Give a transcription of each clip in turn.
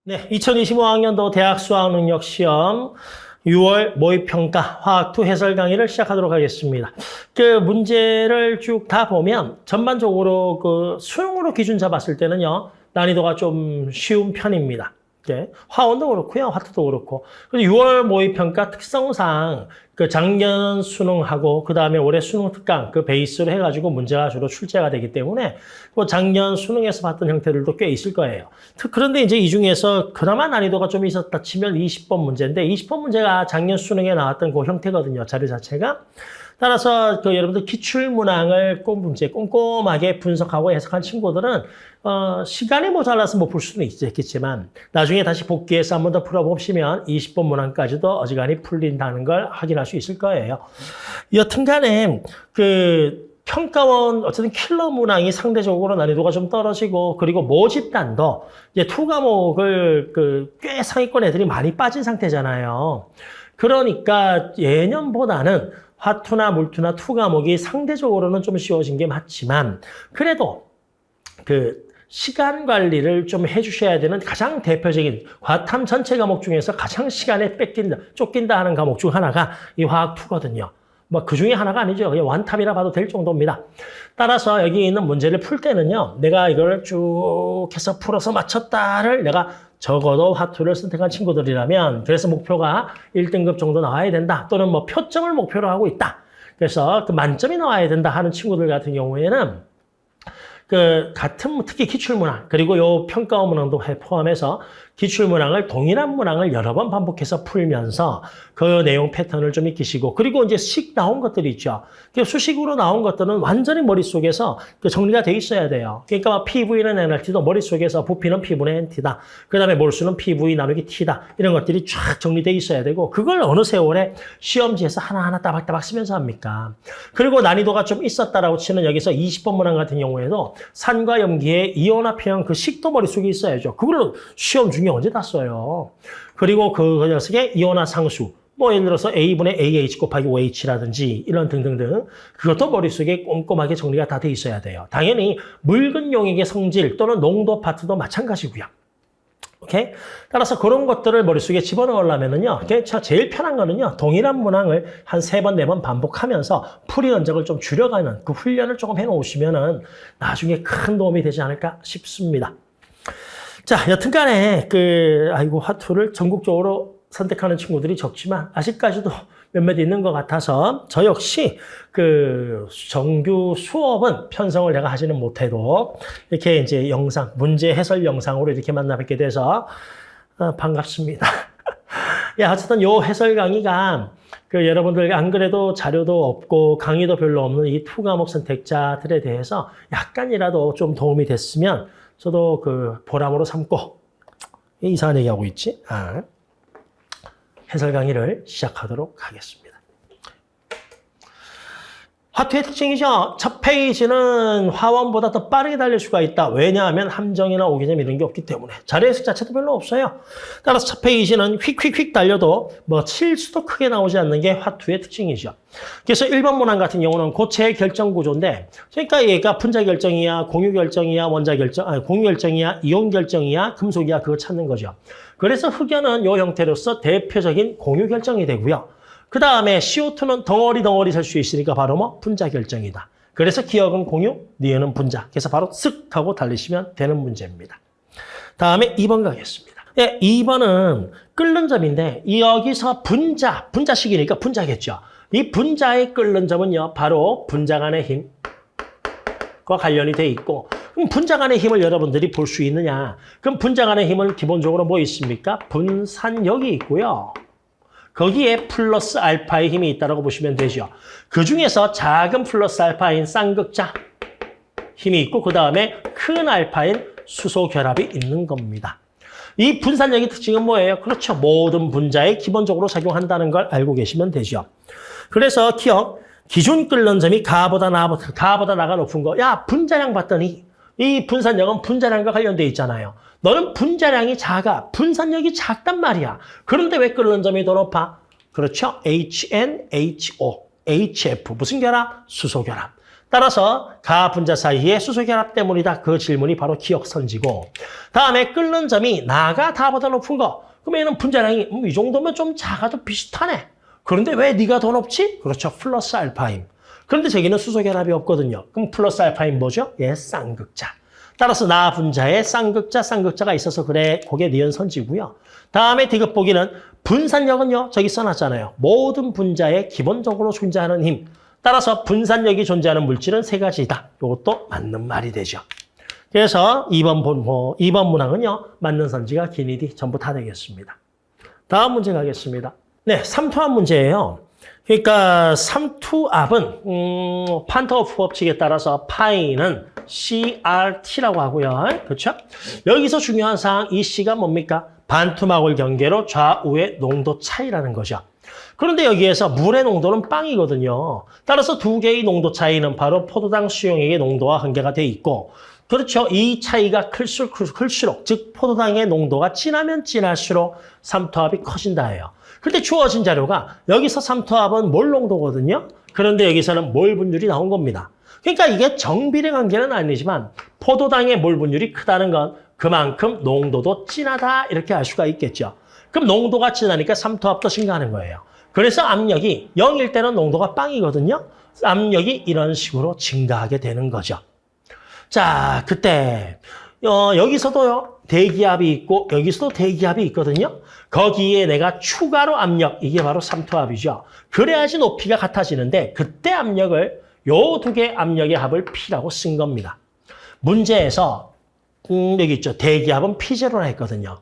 네, 2025학년도 대학 수학능력시험 6월 모의평가 화학2 해설 강의를 시작하도록 하겠습니다. 그 문제를 쭉 다 보면 전반적으로 그 수능으로 기준 잡았을 때는요, 난이도가 좀 쉬운 편입니다. 네, 화원도 그렇고요, 화투도 그렇고. 6월 모의평가 특성상 그 작년 수능하고 그 다음에 올해 수능 특강 그 베이스로 해가지고 문제가 주로 출제가 되기 때문에 그 작년 수능에서 봤던 형태들도 꽤 있을 거예요. 그런데 이제 이 중에서 그나마 난이도가 좀 있었다 치면 20번 문제인데 20번 문제가 작년 수능에 나왔던 그 형태거든요. 자료 자체가. 따라서 그 여러분들 기출문항을 꼼꼼하게 분석하고 해석한 친구들은 시간이 모자라서 못 풀 수는 있겠지만 나중에 다시 복귀해서 한 번 더 풀어보시면 20번 문항까지도 어지간히 풀린다는 걸 확인할 수 있을 거예요. 여튼간에 그 평가원 어쨌든 킬러 문항이 상대적으로 난이도가 좀 떨어지고 그리고 모집단도 이제 2과목을 꽤 상위권 애들이 많이 빠진 상태잖아요. 그러니까 예년보다는 화투나 물투나 2과목이 상대적으로는 좀 쉬워진 게 맞지만 그래도 그 시간 관리를 좀 해주셔야 되는 가장 대표적인 과탐 전체 과목 중에서 가장 시간에 쫓긴다 하는 과목 중 하나가 이 화학2거든요. 뭐 그 중에 하나가 아니죠. 그냥 완탑이라 봐도 될 정도입니다. 따라서 여기 있는 문제를 풀 때는요. 내가 이걸 쭉 해서 풀어서 맞췄다를 내가 적어도 화투를 선택한 친구들이라면 그래서 목표가 1등급 정도 나와야 된다. 또는 뭐 표점을 목표로 하고 있다. 그래서 그 만점이 나와야 된다 하는 친구들 같은 경우에는 그 같은 특히 기출문항 그리고 요 평가원 문항도 포함해서 기출문항을 동일한 문항을 여러 번 반복해서 풀면서 그 내용 패턴을 좀 익히시고 그리고 이제 식 나온 것들이 있죠. 수식으로 나온 것들은 완전히 머릿속에서 정리가 돼 있어야 돼요. 그러니까 PV는 NRT도 머릿속에서 부피는 P분의 NT다. 그 다음에 몰수는 PV 나누기 T다. 이런 것들이 쫙 정리돼 있어야 되고 그걸 어느 세월에 시험지에서 하나하나 따박따박 쓰면서 합니까? 그리고 난이도가 좀 있었다라고 치는 여기서 20번 문항 같은 경우에도 산과 염기의 이온화평 그 식도 머릿속에 있어야죠. 그걸로 시험 중에 언제 다 써요. 그리고 그 녀석의 이온화 상수 뭐 예를 들어서 A분의 AH 곱하기 OH라든지 이런 등등등 그것도 머릿속에 꼼꼼하게 정리가 다 돼 있어야 돼요. 당연히 묽은 용액의 성질 또는 농도 파트도 마찬가지고요. 오케이? 따라서 그런 것들을 머릿속에 집어넣으려면은요, 제일 편한 거는요, 동일한 문항을 한 3번, 4번 반복하면서 풀이 흔적을 좀 줄여가는 그 훈련을 조금 해놓으시면은 나중에 큰 도움이 되지 않을까 싶습니다. 자, 여튼간에 화투를 전국적으로 선택하는 친구들이 적지만 아직까지도 몇몇 있는 것 같아서 저 역시 그 정규 수업은 편성을 내가 하지는 못해도 이렇게 이제 영상, 문제 해설 영상으로 이렇게 만나 뵙게 돼서 반갑습니다. 야, 어쨌든 요 해설 강의가 여러분들 안 그래도 자료도 없고 강의도 별로 없는 이 2과목 선택자들에 대해서 약간이라도 좀 도움이 됐으면 저도 보람으로 삼고 이상한 얘기하고 있지? 해설 강의를 시작하도록 하겠습니다. 화투의 특징이죠. 첫 페이지는 화원보다 더 빠르게 달릴 수가 있다. 왜냐하면 함정이나 오기점 이런 게 없기 때문에. 자료 해석 자체도 별로 없어요. 따라서 첫 페이지는 휙휙휙 달려도 뭐 실수도 크게 나오지 않는 게 화투의 특징이죠. 그래서 1번 문항 같은 경우는 고체 결정 구조인데 그러니까 얘가 분자 결정이야, 공유 결정이야, 원자 결정, 공유 결정이야, 이온 결정이야, 금속이야 그거 찾는 거죠. 그래서 흑연은 이 형태로서 대표적인 공유 결정이 되고요. 그 다음에 CO2는 덩어리 셀 수 있으니까 바로 뭐 분자 결정이다. 그래서 기억은 공유, 니은은 분자. 그래서 바로 쓱 하고 달리시면 되는 문제입니다. 다음에 2번 가겠습니다. 네, 2번은 끓는 점인데 여기서 분자식이니까 분자겠죠. 이 분자의 끓는 점은요. 바로 분자 간의 힘과 관련이 돼 있고 그럼 분자 간의 힘을 여러분들이 볼 수 있느냐. 그럼 분자 간의 힘은 기본적으로 뭐 있습니까? 분산력이 있고요. 거기에 플러스 알파의 힘이 있다고 보시면 되죠. 그 중에서 작은 플러스 알파인 쌍극자 힘이 있고 그 다음에 큰 알파인 수소 결합이 있는 겁니다. 이 분산력의 특징은 뭐예요? 그렇죠. 모든 분자에 기본적으로 작용한다는 걸 알고 계시면 되죠. 그래서 기준 끓는 점이 가보다 나가 높은 거. 야, 분자량 봤더니 이 분산력은 분자량과 관련돼 있잖아요. 너는 분자량이 작아. 분산력이 작단 말이야. 그런데 왜 끓는 점이 더 높아? 그렇죠. HNHO, HF. 무슨 결합? 수소 결합. 따라서 가 분자 사이의 수소 결합 때문이다. 그 질문이 바로 기억선지고 다음에 끓는 점이 나가 다보다 높은 거. 그러면 얘는 분자량이 이 정도면 좀 작아도 비슷하네. 그런데 왜 네가 더 높지? 그렇죠. 플러스 알파임. 그런데 저기는 수소 결합이 없거든요. 그럼 플러스 알파임 뭐죠? 예, 쌍극자. 따라서 나 분자에 쌍극자가 있어서 그래. 그게 니은 선지고요. 다음에 디귿 보기는 분산력은요. 저기 써놨잖아요. 모든 분자에 기본적으로 존재하는 힘. 따라서 분산력이 존재하는 물질은 세 가지다. 이것도 맞는 말이 되죠. 그래서 2번 문항은요. 맞는 선지가 기니디 전부 다 되겠습니다. 다음 문제 가겠습니다. 네, 삼투압 문제예요. 그러니까 삼투압은 판터프 법칙에 따라서 파이는 CRT라고 하고요. 그렇죠? 여기서 중요한 사항 이 C가 뭡니까? 반투막을 경계로 좌우의 농도 차이라는 거죠. 그런데 여기에서 물의 농도는 빵이거든요. 따라서 두 개의 농도 차이는 바로 포도당 수용액의 농도와 관계가 돼 있고 그렇죠. 이 차이가 클수록 즉 포도당의 농도가 진하면 진할수록 삼투압이 커진다예요. 그런데 주어진 자료가 여기서 삼투압은 몰 농도거든요. 그런데 여기서는 몰 분율이 나온 겁니다. 그러니까 이게 정비례 관계는 아니지만 포도당의 몰 분율이 크다는 건 그만큼 농도도 진하다 이렇게 알 수가 있겠죠. 그럼 농도가 진하니까 삼투압도 증가하는 거예요. 그래서 압력이 0일 때는 농도가 빵이거든요. 압력이 이런 식으로 증가하게 되는 거죠. 자, 그때 여기서도요. 대기압이 있고 여기서도 대기압이 있거든요. 거기에 내가 추가로 압력, 이게 바로 삼투압이죠. 그래야지 높이가 같아지는데 그때 압력을 요 두 개 압력의 합을 P라고 쓴 겁니다. 문제에서 여기 있죠. 대기압은 P0라 했거든요.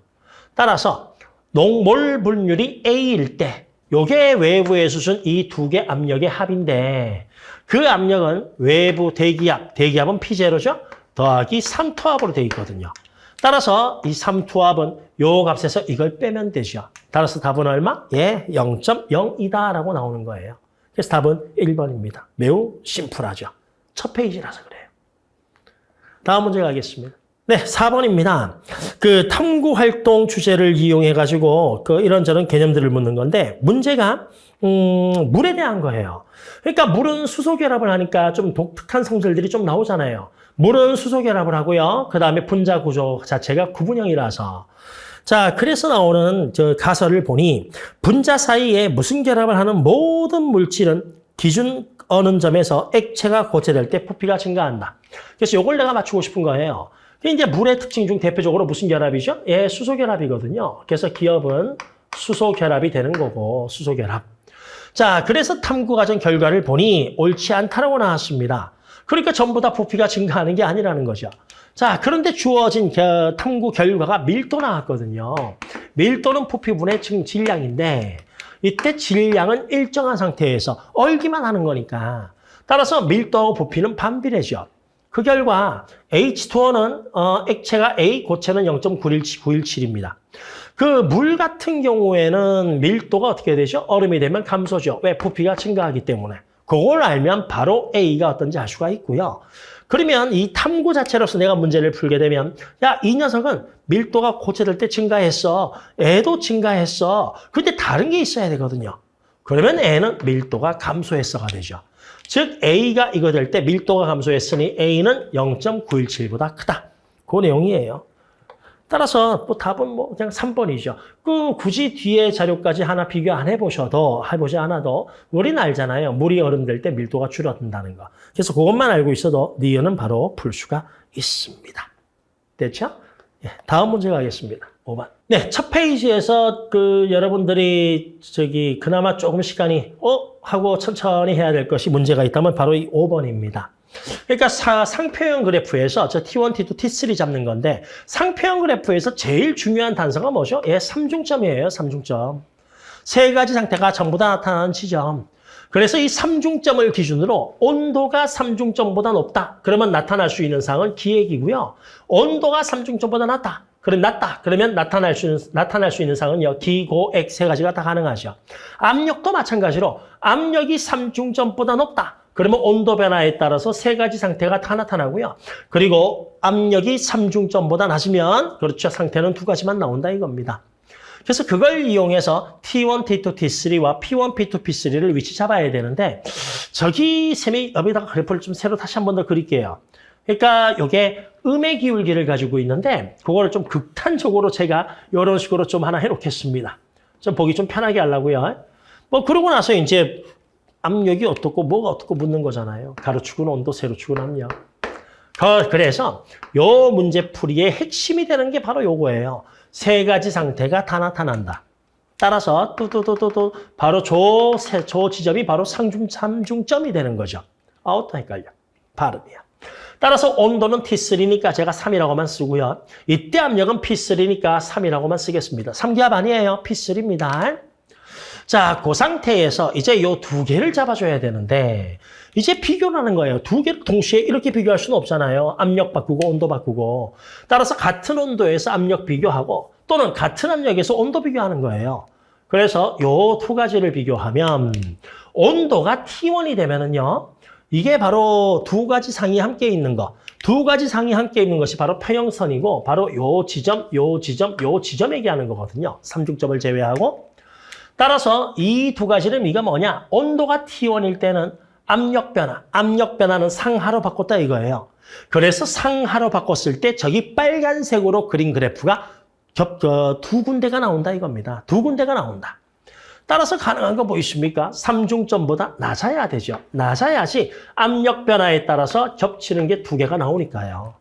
따라서 몰 분율이 A일 때 요게 외부의 수준 이 두 개 압력의 합인데 그 압력은 외부 대기압은 P0죠. 더하기 삼투압으로 되어 있거든요. 따라서 이 삼투압은 요 값에서 이걸 빼면 되죠. 따라서 답은 얼마? 예, 0.02다라고 나오는 거예요. 그래서 답은 1번입니다. 매우 심플하죠. 첫 페이지라서 그래요. 다음 문제 가겠습니다. 네, 4번입니다. 그 탐구 활동 주제를 이용해 가지고 그 이런저런 개념들을 묻는 건데 문제가 물에 대한 거예요. 그러니까 물은 수소 결합을 하니까 좀 독특한 성질들이 좀 나오잖아요. 물은 수소 결합을 하고요. 그다음에 분자 구조 자체가 구분형이라서 자, 그래서 나오는 저 가설을 보니 분자 사이에 무슨 결합을 하는 모든 물질은 기준 어느 점에서 액체가 고체될 때 부피가 증가한다. 그래서 이걸 내가 맞추고 싶은 거예요. 이제 물의 특징 중 대표적으로 무슨 결합이죠? 예, 수소 결합이거든요. 그래서 기업은 수소 결합이 되는 거고, 수소 결합. 자, 그래서 탐구 과정 결과를 보니 옳지 않다라고 나왔습니다. 그러니까 전부 다 부피가 증가하는 게 아니라는 거죠. 자, 그런데 주어진 탐구 결과가 밀도 나왔거든요. 밀도는 부피분의 질량인데 이때 질량은 일정한 상태에서 얼기만 하는 거니까 따라서 밀도하고 부피는 반비례죠. 그 결과 H2O는 액체가 A, 고체는 0.917입니다. 그 물 같은 경우에는 밀도가 어떻게 되죠? 얼음이 되면 감소죠. 왜? 부피가 증가하기 때문에. 그걸 알면 바로 A가 어떤지 알 수가 있고요. 그러면 이 탐구 자체로서 내가 문제를 풀게 되면 야, 이 녀석은 밀도가 고체될 때 증가했어. 애도 증가했어. 근데 다른 게 있어야 되거든요. 그러면 애는 밀도가 감소했어가 되죠. 즉 A가 이거 될 때 밀도가 감소했으니 A는 0.917보다 크다. 그 내용이에요. 따라서 뭐 답은 뭐 그냥 3번이죠. 그 굳이 뒤에 자료까지 하나 비교 안 해보지 않아도 우리는 알잖아요. 물이 얼음 될 때 밀도가 줄어든다는 거. 그래서 그것만 알고 있어도 니은은 바로 풀 수가 있습니다. 됐죠? 예, 다음 문제 가겠습니다. 5번. 네, 첫 페이지에서 여러분들이 그나마 조금 시간이 하고 천천히 해야 될 것이 문제가 있다면 바로 이 5번입니다. 그러니까 상표형 그래프에서 저 T1, T2, T3 잡는 건데 상표형 그래프에서 제일 중요한 단서가 뭐죠? 예, 삼중점이에요. 삼중점. 세 가지 상태가 전부 다 나타나는 지점. 그래서 이 삼중점을 기준으로 온도가 삼중점보다 높다. 그러면 나타날 수 있는 사항은 기액이고요. 온도가 삼중점보다 낮다. 그러면 나타날 수 있는 사항은요. 기, 고, 액 세 가지가 다 가능하죠. 압력도 마찬가지로 압력이 삼중점보다 높다. 그러면 온도 변화에 따라서 세 가지 상태가 다 나타나고요. 그리고 압력이 삼중점보다 낮으면 그렇죠. 상태는 두 가지만 나온다 이겁니다. 그래서 그걸 이용해서 T1, T2, T3와 P1, P2, P3를 위치 잡아야 되는데 저기 셈이 여기다가 그래프를 좀 새로 다시 한 번 더 그릴게요. 그러니까 이게 음의 기울기를 가지고 있는데 그거를 좀 극단적으로 제가 이런 식으로 좀 하나 해놓겠습니다. 좀 보기 좀 편하게 하려고요. 뭐 그러고 나서 이제 압력이 어떻고 뭐가 어떻고 묻는 거잖아요. 가로축은 온도, 세로축은 압력. 그래서 요 문제 풀이의 핵심이 되는 게 바로 요거예요. 세 가지 상태가 다 나타난다. 따라서 뚜뚜뚜뚜 바로 저 지점이 바로 삼중점이 되는 거죠. 또 헷갈려. 발음이야. 따라서 온도는 T3니까 제가 3이라고만 쓰고요. 이때 압력은 P3니까 3이라고만 쓰겠습니다. 3기압 아니에요. P3입니다. 자, 그 상태에서 이제 요 두 개를 잡아줘야 되는데 이제 비교를 하는 거예요. 두 개를 동시에 이렇게 비교할 수는 없잖아요. 압력 바꾸고 온도 바꾸고. 따라서 같은 온도에서 압력 비교하고 또는 같은 압력에서 온도 비교하는 거예요. 그래서 요 두 가지를 비교하면 온도가 T1이 되면은요. 이게 바로 두 가지 상이 함께 있는 거. 두 가지 상이 함께 있는 것이 바로 평형선이고 바로 요 지점, 요 지점, 요 지점 얘기하는 거거든요. 삼중점을 제외하고. 따라서 이 두 가지는 이가 뭐냐? 온도가 T1일 때는 압력 변화는 상하로 바꿨다 이거예요. 그래서 상하로 바꿨을 때 저기 빨간색으로 그린 그래프가 두 군데가 나온다 이겁니다. 두 군데가 나온다. 따라서 가능한 거 뭐 있습니까? 삼중점보다 낮아야 되죠. 낮아야지 압력 변화에 따라서 겹치는 게 두 개가 나오니까요.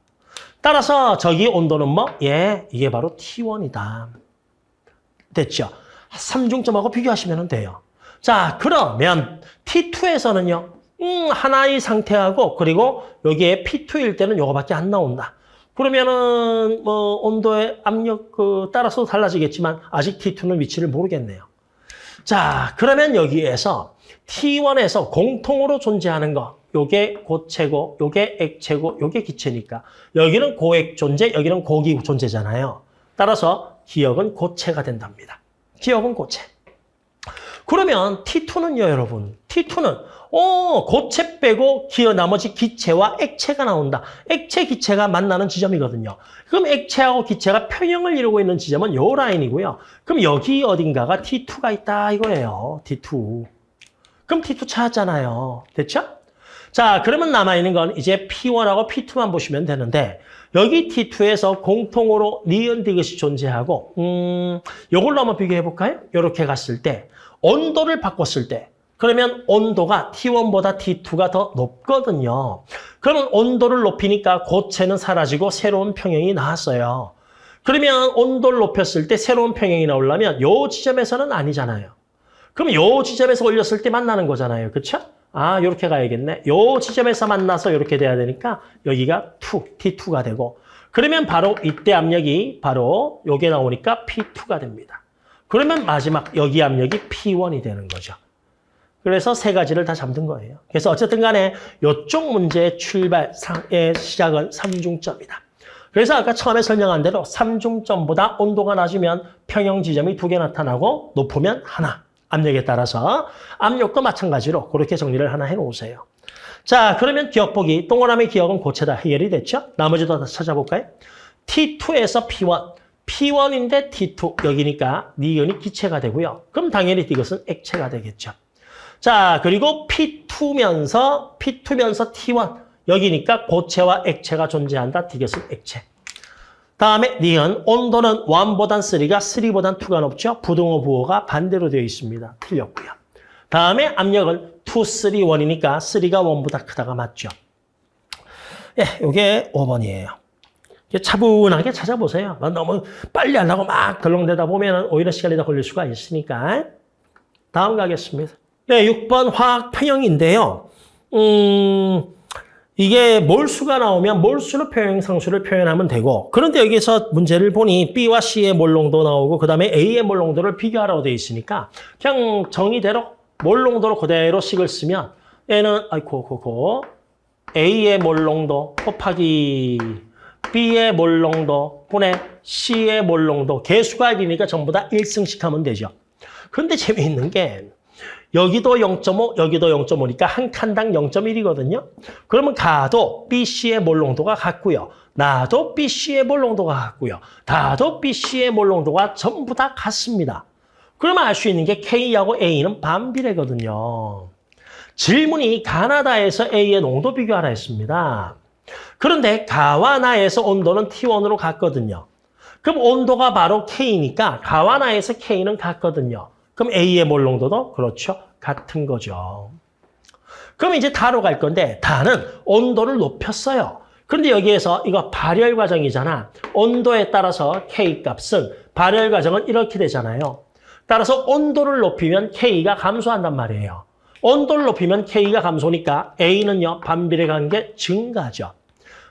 따라서 저기 온도는 뭐? 이게 바로 T1이다. 됐죠? 삼중점하고 비교하시면 돼요. 자, 그러면 T2에서는요. 하나의 상태하고 그리고 여기에 P2일 때는 요거밖에 안 나온다. 그러면은 뭐 온도의 압력 따라서 달라지겠지만 아직 T2는 위치를 모르겠네요. 자, 그러면 여기에서 T1에서 공통으로 존재하는 거. 요게 고체고, 요게 액체고, 요게 기체니까. 여기는 고액 존재, 여기는 고기 존재잖아요. 따라서 기억은 고체가 된답니다. 기억은 고체. 그러면 T2는요, 여러분. T2는 고체 빼고 나머지 기체와 액체가 나온다. 액체, 기체가 만나는 지점이거든요. 그럼 액체하고 기체가 평형을 이루고 있는 지점은 요 라인이고요. 그럼 여기 어딘가가 T2가 있다 이거예요. T2. 그럼 T2 찾았잖아요. 됐죠? 자, 그러면 남아있는 건 이제 P1하고 P2만 보시면 되는데 여기 T2에서 공통으로 니은 디귿이 존재하고 요걸로 한번 비교해볼까요? 이렇게 갔을 때 온도를 바꿨을 때 그러면 온도가 T1보다 T2가 더 높거든요. 그러면 온도를 높이니까 고체는 사라지고 새로운 평형이 나왔어요. 그러면 온도를 높였을 때 새로운 평형이 나오려면 요 지점에서는 아니잖아요. 그럼 요 지점에서 올렸을 때 만나는 거잖아요. 그렇죠? 이렇게 가야겠네. 요 지점에서 만나서 이렇게 돼야 되니까 여기가 T2가 되고 그러면 바로 이때 압력이 바로 요게 나오니까 P2가 됩니다. 그러면 마지막 여기 압력이 P1이 되는 거죠. 그래서 세 가지를 다 잡는 거예요. 그래서 어쨌든 간에 이쪽 문제의 출발의 시작은 삼중점이다. 그래서 아까 처음에 설명한 대로 삼중점보다 온도가 낮으면 평형 지점이 두 개 나타나고 높으면 하나. 압력에 따라서 압력도 마찬가지로 그렇게 정리를 하나 해놓으세요. 자, 그러면 기억보기. 동그라미 기억은 고체다. 해결이 됐죠? 나머지도 다 찾아볼까요? T2에서 P1. P1인데 T2. 여기니까 니은이 기체가 되고요. 그럼 당연히 이것은 액체가 되겠죠. 자, 그리고 P2면서 T1. 여기니까 고체와 액체가 존재한다. 이것은 액체. 다음에 니은, 온도는 1보단 3가 3보단 2가 높죠. 부등호 부호가 반대로 되어 있습니다. 틀렸고요. 다음에 압력은 2, 3, 1이니까 3가 1보다 크다가 맞죠. 이게 5번이에요. 차분하게 찾아보세요. 너무 빨리 하려고 막 덜렁대다 보면 오히려 시간이 더 걸릴 수가 있으니까. 다음 가겠습니다. 6번 화학 평형인데요. 이게 몰수가 나오면 몰수로 평형상수를 표현하면 되고 그런데 여기서 문제를 보니 B와 C의 몰농도 나오고 그 다음에 A의 몰농도를 비교하라고 되어 있으니까 그냥 정의대로 몰농도로 그대로 식을 쓰면 얘는 A의 몰농도 곱하기 B의 몰농도 분의 C의 몰농도 개수가 1이니까 전부 다 1승씩 하면 되죠. 그런데 재미있는 게 여기도 0.5, 여기도 0.5니까 한 칸당 0.1이거든요. 그러면 가도 B, C의 몰농도가 같고요. 나도 BC의 몰 농도가 같고요. 나도 BC의 몰 농도가 전부 다 같습니다. 그러면 알 수 있는 게 K하고 A는 반비례거든요. 질문이 가나 다에서 A의 농도 비교하라 했습니다. 그런데 가와 나에서 온도는 T1으로 같거든요. 그럼 온도가 바로 K니까 가와 나에서 K는 같거든요. 그럼 A의 몰 농도도 그렇죠. 같은 거죠. 그럼 이제 다로 갈 건데 다는 온도를 높였어요. 그런데 여기에서 이거 발열 과정이잖아. 온도에 따라서 K 값은 발열 과정은 이렇게 되잖아요. 따라서 온도를 높이면 K가 감소한단 말이에요. 온도를 높이면 K가 감소니까 A는요. 반비례 관계 증가죠.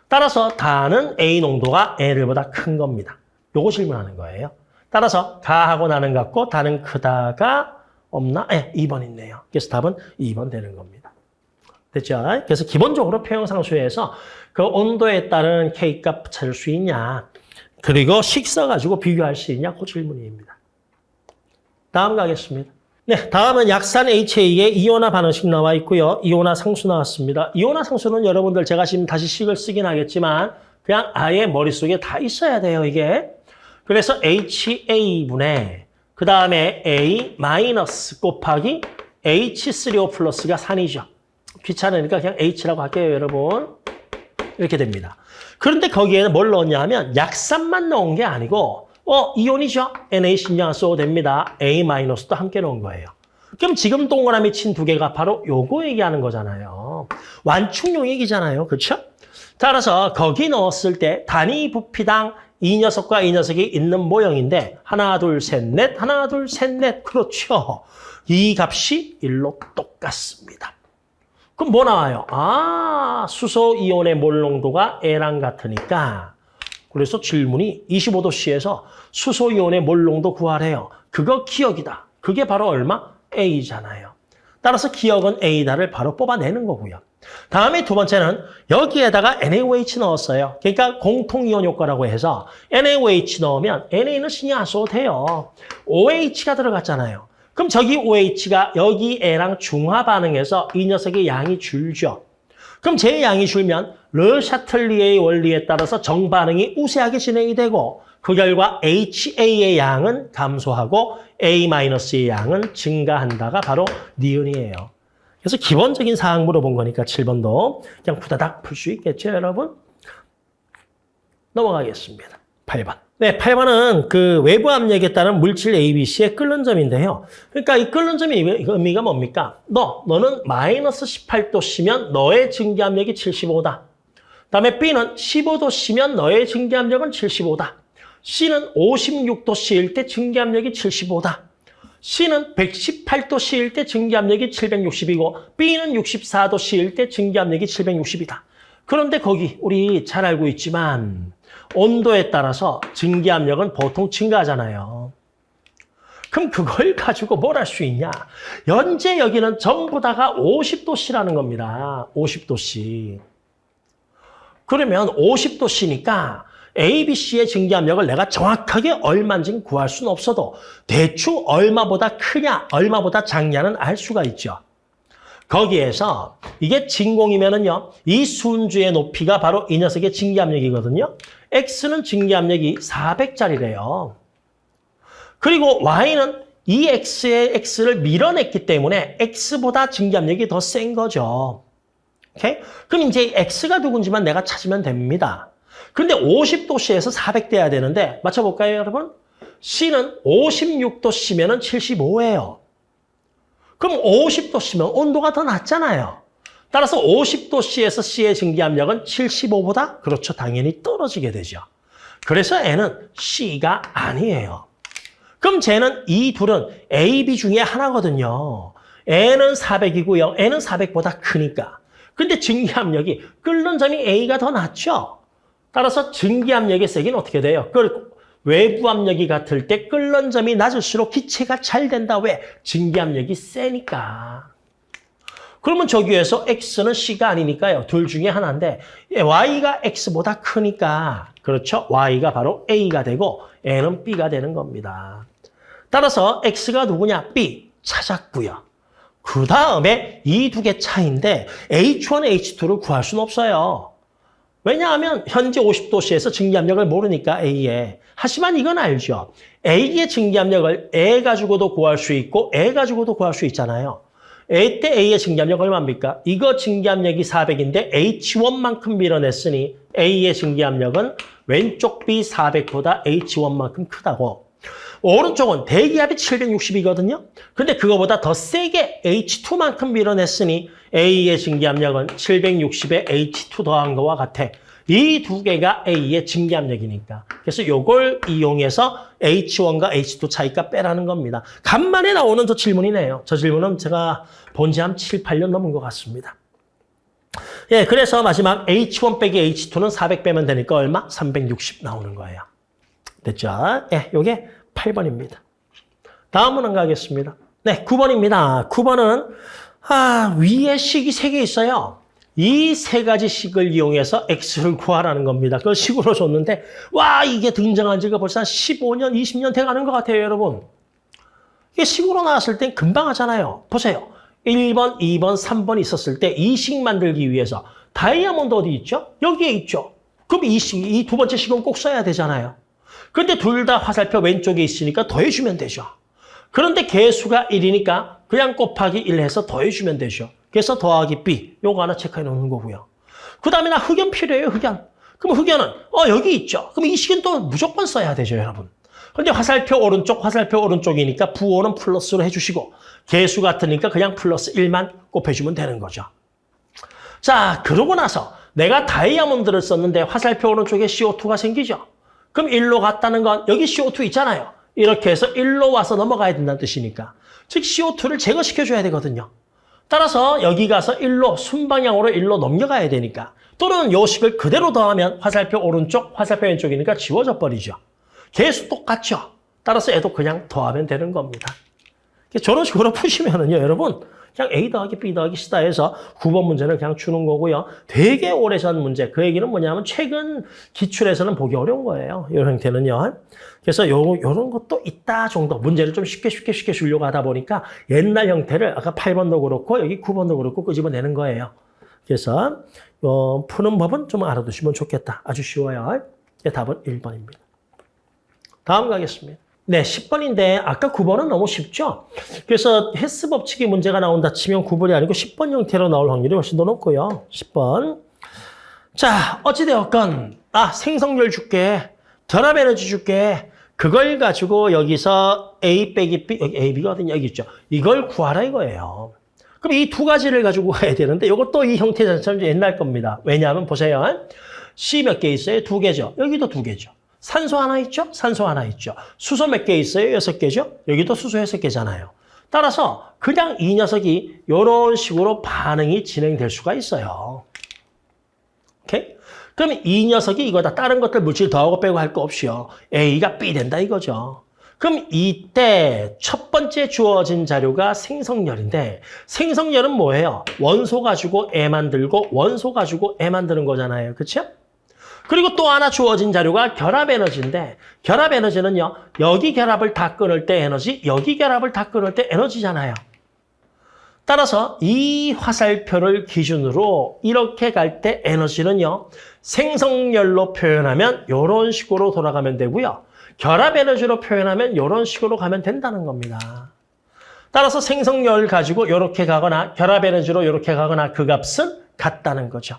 따라서 다는 A 농도가 L보다 큰 겁니다. 요거 질문하는 거예요. 따라서 가하고 나는 같고 다는 크다가 없나? 2번 있네요. 그래서 답은 2번 되는 겁니다. 됐죠? 그래서 기본적으로 평형상수에서 그 온도에 따른 K값 찾을 수 있냐, 그리고 식 써가지고 비교할 수 있냐, 그 질문입니다. 다음 가겠습니다. 네, 다음은 약산 HA의 이온화 반응식 나와 있고요. 이온화 상수 나왔습니다. 이온화 상수는 여러분들 제가 지금 다시 식을 쓰긴 하겠지만 그냥 아예 머릿속에 다 있어야 돼요, 이게. 그래서 HA분의 그 다음에 A 마이너스 곱하기 H3O 플러스가 산이죠. 귀찮으니까 그냥 H라고 할게요, 여러분. 이렇게 됩니다. 그런데 거기에는 뭘 넣었냐 하면 약산만 넣은 게 아니고 이온이죠. NA 신경 안 써도 됩니다. A 마이너스도 함께 넣은 거예요. 그럼 지금 동그라미 친 두 개가 바로 요거 얘기하는 거잖아요. 완충용 얘기잖아요. 그렇죠? 따라서 거기 넣었을 때 단위 부피당 이 녀석과 이 녀석이 있는 모형인데 하나, 둘, 셋, 넷, 하나, 둘, 셋, 넷. 그렇죠. 이 값이 1로 똑같습니다. 그럼 뭐 나와요? 수소 이온의 몰 농도가 A랑 같으니까 그래서 질문이 25도씨에서 수소 이온의 몰 농도 구하래요. 그거 기억이다. 그게 바로 얼마? A잖아요. 따라서 기억은 A다를 바로 뽑아내는 거고요. 다음에 두 번째는 여기에다가 NaOH 넣었어요. 그러니까 공통이온 효과라고 해서 NaOH 넣으면 NA는 신경 안 써도 돼요. OH가 들어갔잖아요. 그럼 저기 OH가 여기 A랑 중화 반응해서 이 녀석의 양이 줄죠. 그럼 제 양이 줄면 르샤틀리에의 원리에 따라서 정반응이 우세하게 진행이 되고 그 결과 HA의 양은 감소하고 A-의 양은 증가한다가 바로 니은이에요. 그래서 기본적인 사항 물어본 거니까 7번도 그냥 후다닥 풀 수 있겠죠, 여러분? 넘어가겠습니다. 8번. 네, 8번은 그 외부 압력에 따른 물질 ABC의 끓는 점인데요. 그러니까 이 끓는 점의 의미가 뭡니까? 너는 마이너스 18도씨면 너의 증기압력이 75다. 그다음에 B는 15도씨면 너의 증기압력은 75다. C는 56도씨일 때 증기압력이 75다. C는 118도씨일 때 증기압력이 760이고 B는 64도씨일 때 증기압력이 760이다. 그런데 거기 우리 잘 알고 있지만 온도에 따라서 증기압력은 보통 증가하잖아요. 그럼 그걸 가지고 뭘 할 수 있냐? 현재 여기는 전부 다가 50도씨라는 겁니다. 50도씨. 그러면 50도씨니까 ABC의 증기압력을 내가 정확하게 얼마인지 구할 수는 없어도 대충 얼마보다 크냐, 얼마보다 작냐는 알 수가 있죠. 거기에서 이게 진공이면은요, 이 순주의 높이가 바로 이 녀석의 증기압력이거든요. X는 증기압력이 400짜리래요. 그리고 Y는 이 X의 X를 밀어냈기 때문에 X보다 증기압력이 더 센 거죠. 오케이? 그럼 이제 X가 누군지만 내가 찾으면 됩니다. 그런데 50도씨에서 400 돼야 되는데 맞춰볼까요, 여러분? C는 56도씨면 75예요. 그럼 50도씨면 온도가 더 낮잖아요. 따라서 50도씨에서 C의 증기압력은 75보다 그렇죠. 당연히 떨어지게 되죠. 그래서 N은 C가 아니에요. 그럼 쟤는 이 둘은 A, B 중에 하나거든요. N은 400이고요. N은 400보다 크니까. 근데 증기압력이 끓는 점이 A가 더 낮죠. 따라서 증기압력의 세기는 어떻게 돼요? 외부 압력이 같을 때 끓는 점이 낮을수록 기체가 잘 된다. 왜? 증기압력이 세니까. 그러면 저기에서 X는 C가 아니니까요. 둘 중에 하나인데 Y가 X보다 크니까 그렇죠? Y가 바로 A가 되고 N은 B가 되는 겁니다. 따라서 X가 누구냐? B 찾았고요. 그 다음에 이 두 개 차이인데 H1, H2를 구할 수는 없어요. 왜냐하면 현재 50도씨에서 증기압력을 모르니까 A에. 하지만 이건 알죠. A의 증기압력을 애 가지고도 구할 수 있고 애 가지고도 구할 수 있잖아요. A 때 A의 증기압력 얼마입니까? 이거 증기압력이 400인데 H1만큼 밀어냈으니 A의 증기압력은 왼쪽 B 400보다 H1만큼 크다고. 오른쪽은 대기압이 760이거든요. 근데 그거보다 더 세게 H2만큼 밀어냈으니 A의 증기압력은 760에 H2 더한 거와 같아. 이 두 개가 A의 증기압력이니까. 그래서 이걸 이용해서 H1과 H2 차이값 빼라는 겁니다. 간만에 나오는 저 질문이네요. 저 질문은 제가 본 지 한 7, 8년 넘은 것 같습니다. 예, 그래서 마지막 H1 빼기 H2는 400 빼면 되니까 얼마? 360 나오는 거예요. 됐죠? 예, 요게 8번입니다. 다음 문항 가겠습니다. 네, 9번입니다. 9번은 위에 식이 3개 있어요. 이 3가지 식을 이용해서 X를 구하라는 겁니다. 그걸 식으로 줬는데 와 이게 등장한 지가 벌써 한 15년, 20년 돼가는 것 같아요, 여러분. 이게 식으로 나왔을 땐 금방 하잖아요. 보세요. 1번, 2번, 3번 있었을 때 이 식 만들기 위해서 다이아몬드 어디 있죠? 여기에 있죠. 그럼 이 두 번째 식은 꼭 써야 되잖아요. 그런데 둘 다 화살표 왼쪽에 있으니까 더해주면 되죠. 그런데 개수가 1이니까 그냥 곱하기 1 해서 더해주면 되죠. 그래서 더하기 B, 요거 하나 체크해 놓는 거고요. 그 다음에 나 흑연 필요해요, 흑연. 그럼 흑연은 여기 있죠. 그럼 이 식은 또 무조건 써야 되죠, 여러분. 그런데 화살표 오른쪽이니까 부호는 플러스로 해주시고 개수 같으니까 그냥 플러스 1만 곱해주면 되는 거죠. 자, 그러고 나서 내가 다이아몬드를 썼는데 화살표 오른쪽에 CO2가 생기죠. 그럼 1로 갔다는 건 여기 CO2 있잖아요. 이렇게 해서 1로 와서 넘어가야 된다는 뜻이니까. 즉 CO2를 제거시켜줘야 되거든요. 따라서 여기 가서 1로 순방향으로 1로 넘겨가야 되니까. 또는 요 식을 그대로 더하면 화살표 오른쪽, 화살표 왼쪽이니까 지워져 버리죠. 개수 똑같죠. 따라서 얘도 그냥 더하면 되는 겁니다. 저런 식으로 푸시면은요, 여러분. 그냥 A 더하기 B 더하기 C다 해서 9번 문제를 그냥 주는 거고요. 되게 오래전 문제. 그 얘기는 뭐냐면 최근 기출에서는 보기 어려운 거예요. 이런 형태는요. 그래서 요런 것도 있다 정도. 문제를 좀 쉽게 주려고 하다 보니까 옛날 형태를 아까 8번도 그렇고 여기 9번도 그렇고 끄집어내는 거예요. 그래서 푸는 법은 좀 알아두시면 좋겠다. 아주 쉬워요. 답은 1번입니다. 다음 가겠습니다. 네, 10번인데 아까 9번은 너무 쉽죠? 그래서 헬스 법칙의 문제가 나온다 치면 9번이 아니고 10번 형태로 나올 확률이 훨씬 더 높고요. 10번. 자, 어찌되었건 생성열 줄게. 결합 에너지 줄게. 그걸 가지고 여기서 A 빼기 B, 여기 A, B가 어딨냐, 여기 있죠. 이걸 구하라 이거예요. 그럼 이 두 가지를 가지고 가야 되는데 이것도 이 형태 자체는 옛날 겁니다. 왜냐하면 보세요. C 몇 개 있어요? 2개죠. 여기도 2개죠. 산소 하나 있죠? 산소 하나 있죠. 수소 몇 개 있어요? 6개죠? 여기도 수소 6개잖아요. 따라서 그냥 이 녀석이 이런 식으로 반응이 진행될 수가 있어요. 오케이? 그러면 이 녀석이 이거다. 다른 것들 물질 더하고 빼고 할 거 없이요. A가 B 된다 이거죠. 그럼 이때 첫 번째 주어진 자료가 생성열인데 생성열은 뭐예요? 원소 가지고 애 만들고 원소 가지고 애 만드는 거잖아요. 그렇죠? 그리고 또 하나 주어진 자료가 결합 에너지인데 결합 에너지는요. 여기 결합을 다 끊을 때 에너지, 여기 결합을 다 끊을 때 에너지잖아요. 따라서 이 화살표를 기준으로 이렇게 갈 때 에너지는요. 생성열로 표현하면 이런 식으로 돌아가면 되고요. 결합 에너지로 표현하면 이런 식으로 가면 된다는 겁니다. 따라서 생성열 가지고 이렇게 가거나 결합 에너지로 이렇게 가거나 그 값은 같다는 거죠.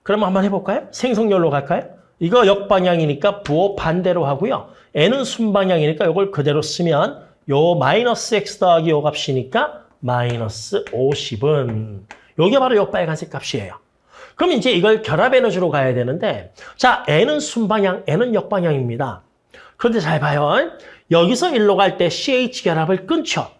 그럼 한번 해볼까요? 생성열로 갈까요? 이거 역방향이니까 부호 반대로 하고요. n은 순방향이니까 이걸 그대로 쓰면 요 마이너스 x 더하기 요 값이니까 마이너스 50은 요게 바로 요 빨간색 값이에요. 그럼 이제 이걸 결합 에너지로 가야 되는데 자, n은 순방향, n은 역방향입니다. 그런데 잘 봐요. 여기서 1로 갈 때 CH 결합을 끊죠.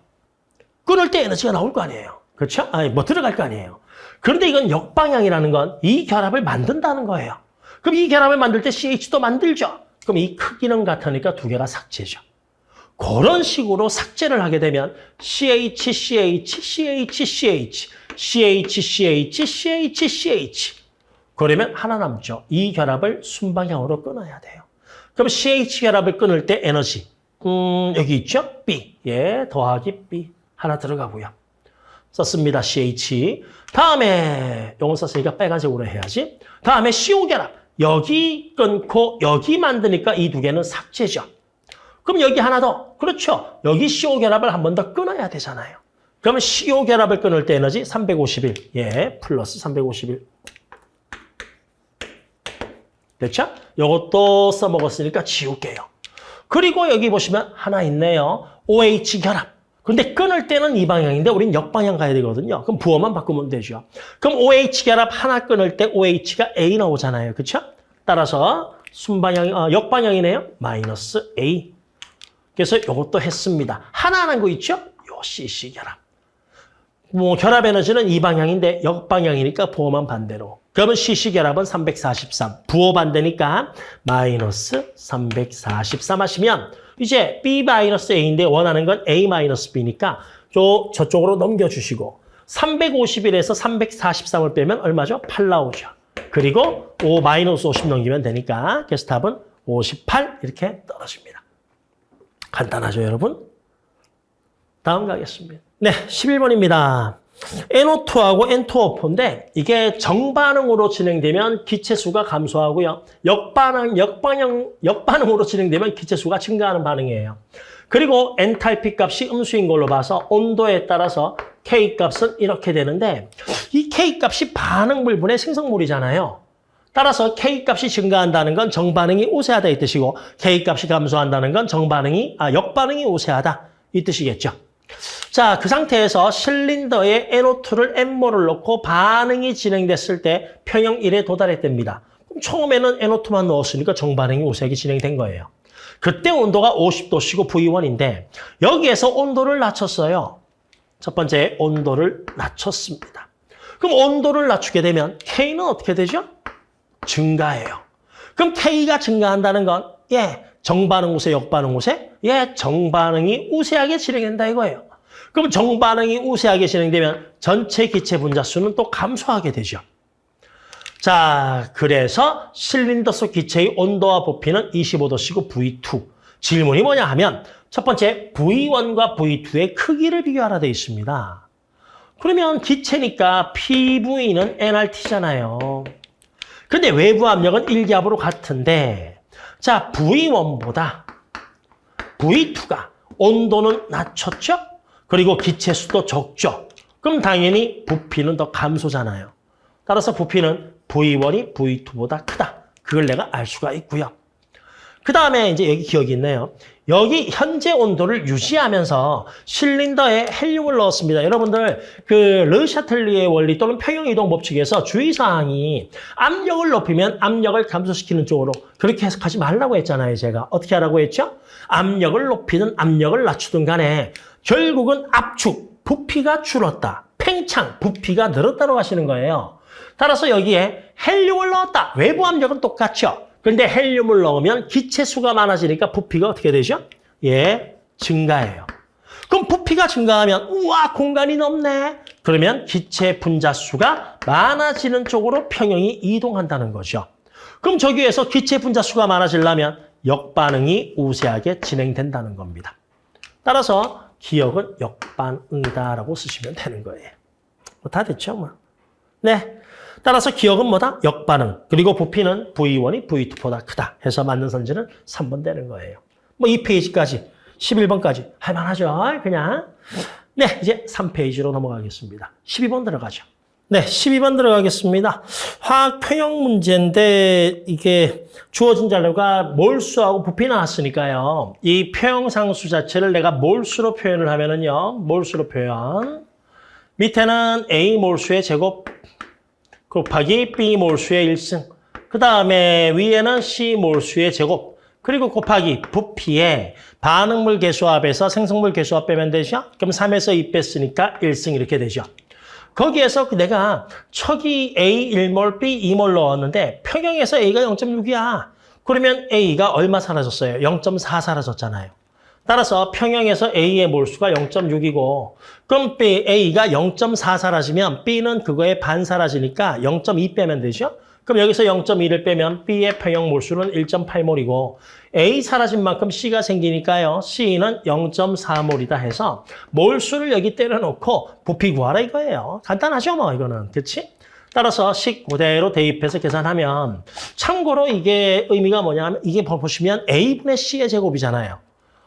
끊을 때 에너지가 나올 거 아니에요. 그렇죠? 들어갈 거 아니에요. 그런데 이건 역방향이라는 건 이 결합을 만든다는 거예요. 그럼 이 결합을 만들 때 CH도 만들죠. 그럼 이 크기는 같으니까 두 개가 삭제죠. 그런 식으로 삭제를 하게 되면 CH, CH, CH, CH, CH, CH, CH, CH. 그러면 하나 남죠. 이 결합을 순방향으로 끊어야 돼요. 그럼 CH 결합을 끊을 때 에너지. 여기 있죠? B. 더하기 B. 하나 들어가고요. 썼습니다. CH. 다음에 요거 썼으니까 빨간색으로 해야지. 다음에 CO 결합. 여기 끊고 여기 만드니까 이 두 개는 삭제죠. 그럼 여기 하나 더. 그렇죠. 여기 CO 결합을 한 번 더 끊어야 되잖아요. 그러면 CO 결합을 끊을 때 에너지 351. 예, 플러스 351. 됐죠? 요것도 써먹었으니까 지울게요. 그리고 여기 보시면 하나 있네요. OH 결합. 근데 끊을 때는 이 방향인데 우린 역방향 가야 되거든요. 그럼 부호만 바꾸면 되죠. 그럼 OH 결합 하나 끊을 때 OH가 A 나오잖아요. 그렇죠? 따라서 순방향, 역방향이네요. 마이너스 A. 그래서 이것도 했습니다. 하나 안 한 거 있죠? 요 CC 결합. 뭐 결합 에너지는 이 방향인데 역방향이니까 부호만 반대로. 그러면 CC 결합은 343. 부호 반대니까 마이너스 343 하시면 이제 B-A인데 원하는 건 A-B니까 저쪽으로 넘겨주시고 351에서 343을 빼면 얼마죠? 8 나오죠. 그리고 -50 넘기면 되니까 그래서 답은 58 이렇게 떨어집니다. 간단하죠, 여러분? 다음 가겠습니다. 네, 11번입니다. NO2하고 N2O4인데 이게 정반응으로 진행되면 기체수가 감소하고요. 역반응으로 진행되면 기체수가 증가하는 반응이에요. 그리고 엔탈피 값이 음수인 걸로 봐서 온도에 따라서 K 값은 이렇게 되는데 이 K 값이 반응물분의 생성물이잖아요. 따라서 K 값이 증가한다는 건 정반응이 우세하다 이 뜻이고 K 값이 감소한다는 건 역반응이 우세하다 이 뜻이겠죠. 자, 그 상태에서 실린더에 NO2를 N몰을 넣고 반응이 진행됐을 때 평형 1에 도달했답니다. 그럼 처음에는 NO2만 넣었으니까 정반응이 우세하게 진행된 거예요. 그때 온도가 50도씨고 V1인데 여기에서 온도를 낮췄어요. 첫 번째 온도를 낮췄습니다. 그럼 온도를 낮추게 되면 K는 어떻게 되죠? 증가해요. 그럼 K가 증가한다는 건 정반응 우세, 역반응 우세? 정반응이 우세하게 진행된다 이거예요. 그럼 정반응이 우세하게 진행되면 전체 기체 분자수는 또 감소하게 되죠. 자, 그래서 실린더 속 기체의 온도와 부피는 25도씨고 V2. 질문이 뭐냐 하면 첫 번째 V1과 V2의 크기를 비교하라 되어 있습니다. 그러면 기체니까 PV는 nRT잖아요. 근데 외부 압력은 1기압으로 같은데 자, V1보다 V2가 온도는 낮췄죠? 그리고 기체수도 적죠? 그럼 당연히 부피는 더 감소잖아요. 따라서 부피는 V1이 V2보다 크다. 그걸 내가 알 수가 있고요. 그 다음에 이제 여기 기억이 있네요. 여기 현재 온도를 유지하면서 실린더에 헬륨을 넣었습니다. 여러분들 그 르샤틀리의 원리 또는 평형이동 법칙에서 주의사항이 압력을 높이면 압력을 감소시키는 쪽으로 그렇게 해석하지 말라고 했잖아요. 제가 어떻게 하라고 했죠? 압력을 높이든 압력을 낮추든 간에 결국은 압축, 부피가 줄었다. 팽창, 부피가 늘었다고 하시는 거예요. 따라서 여기에 헬륨을 넣었다. 외부 압력은 똑같죠. 그런데 헬륨을 넣으면 기체수가 많아지니까 부피가 어떻게 되죠? 증가해요. 그럼 부피가 증가하면 우와 공간이 넓네. 그러면 기체 분자수가 많아지는 쪽으로 평형이 이동한다는 거죠. 그럼 저기에서 기체 분자수가 많아지려면 역반응이 우세하게 진행된다는 겁니다. 따라서 기억은 역반응이다라고 쓰시면 되는 거예요. 다 됐죠? 뭐. 네. 따라서 기억은 뭐다? 역반응. 그리고 부피는 V1이 V2보다 크다 해서 맞는 선지는 3번 되는 거예요. 뭐 2페이지까지, 11번까지 할만하죠? 그냥. 네, 이제 3페이지로 넘어가겠습니다. 12번 들어가죠. 네, 12번 들어가겠습니다. 화학 평형 문제인데 이게 주어진 자료가 몰수하고 부피 나왔으니까요. 이 평형상수 자체를 내가 몰수로 표현을 하면은요. 몰수로 표현. 밑에는 A 몰수의 제곱 곱하기 B 몰수의 1승. 그 다음에 위에는 C 몰수의 제곱. 그리고 곱하기 부피에 반응물 개수합에서 생성물 개수합 빼면 되죠? 그럼 3에서 2 뺐으니까 1승 이렇게 되죠. 거기에서 내가 척이 A 1몰, B 2몰 넣었는데 평형에서 A가 0.6이야. 그러면 A가 얼마 사라졌어요? 0.4 사라졌잖아요. 따라서 평형에서 A의 몰수가 0.6이고 그럼 A가 0.4 사라지면 B는 그거에 반 사라지니까 0.2 빼면 되죠? 그럼 여기서 0.2를 빼면 B의 평형 몰수는 1.8몰이고 A 사라진 만큼 C가 생기니까요. C는 0.4몰이다 해서 몰수를 여기 때려놓고 부피 구하라 이거예요. 간단하죠 뭐 이거는. 그렇지? 따라서 식 그대로 대입해서 계산하면 참고로 이게 의미가 뭐냐면 이게 보시면 A분의 C의 제곱이잖아요.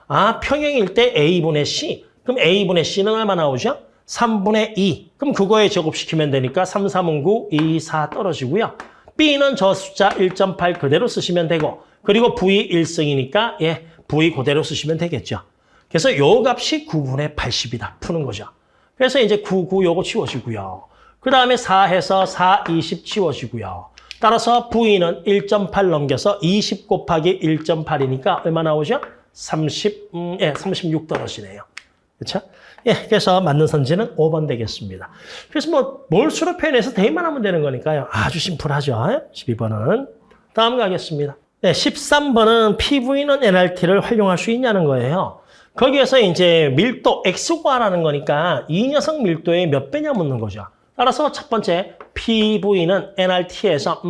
아 평형일 때 A분의 C. 그럼 A분의 C는 얼마 나오죠? 3분의 2. 그럼 그거에 제곱시키면 되니까 3, 3은 9, 2, 4 떨어지고요. B는 저 숫자 1.8 그대로 쓰시면 되고 그리고 V 1승이니까 예, V 그대로 쓰시면 되겠죠. 그래서 요 값이 9분의 80이다. 푸는 거죠. 그래서 이제 9, 9 요거 치워지고요. 그 다음에 4 해서 4, 20 치워지고요. 따라서 V는 1.8 넘겨서 20 곱하기 1.8이니까 얼마 나오죠? 36 떨어지네요. 그렇죠? 예, 그래서 맞는 선지는 5번 되겠습니다. 그래서 뭐 몰수로 표현해서 대입만 하면 되는 거니까요. 아주 심플하죠. 12번은. 다음 가겠습니다. 네, 13번은 PV는 NRT를 활용할 수 있냐는 거예요. 거기에서 이제 밀도 X 구하라는 거니까 이 녀석 밀도의 몇 배냐 묻는 거죠. 따라서 첫 번째 PV는 NRT에서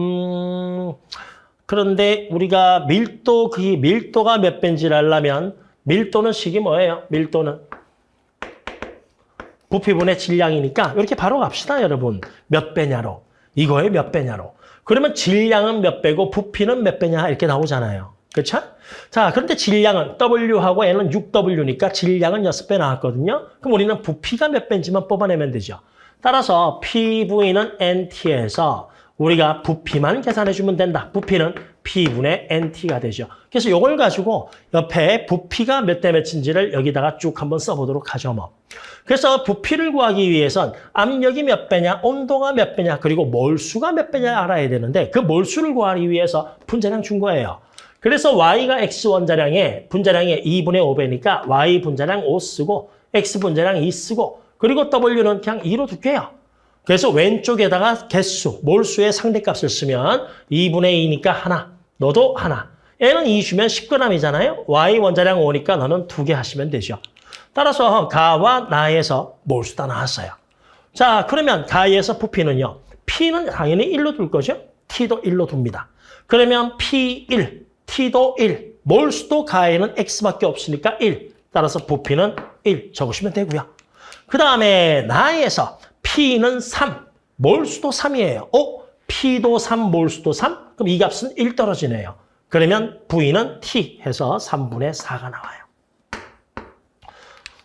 그런데 우리가 밀도가 몇 배인지를 알려면 밀도는 식이 뭐예요? 밀도는 부피분의 질량이니까 이렇게 바로 갑시다, 여러분. 몇 배냐로. 이거의 몇 배냐로. 그러면 질량은 몇 배고 부피는 몇 배냐 이렇게 나오잖아요. 그렇죠? 자, 그런데 질량은 W하고 N은 6W니까 질량은 6배 나왔거든요. 그럼 우리는 부피가 몇 배인지만 뽑아내면 되죠. 따라서 PV는 NT에서 우리가 부피만 계산해주면 된다. 부피는 P분의 NT가 되죠. 그래서 이걸 가지고 옆에 부피가 몇 대 몇인지를 여기다가 쭉 한번 써보도록 하죠. 뭐. 그래서 부피를 구하기 위해선 압력이 몇 배냐, 온도가 몇 배냐, 그리고 몰수가 몇 배냐 알아야 되는데 그 몰수를 구하기 위해서 분자량 준 거예요. 그래서 Y가 X 원자량에 분자량의 2분의 5배니까 Y 분자량 5 쓰고 X 분자량 2 쓰고 그리고 W는 그냥 2로 둘게요. 그래서 왼쪽에다가 개수, 몰수의 상대값을 쓰면 2분의 2니까 하나, 너도 하나. N은 2 주면 10g이잖아요. Y 원자량 5니까 너는 2개 하시면 되죠. 따라서 가와 나에서 몰수 다 나왔어요. 자, 그러면 가에서 부피는요. P는 당연히 1로 둘 거죠. T도 1로 둡니다. 그러면 P1, T도 1, 몰수도 가에는 X밖에 없으니까 1. 따라서 부피는 1 적으시면 되고요. 그 다음에 나에서 P는 3, 몰수도 3이에요. P도 3, 몰수도 3? 그럼 이 값은 1 떨어지네요. 그러면 V는 T 해서 3분의 4가 나와요.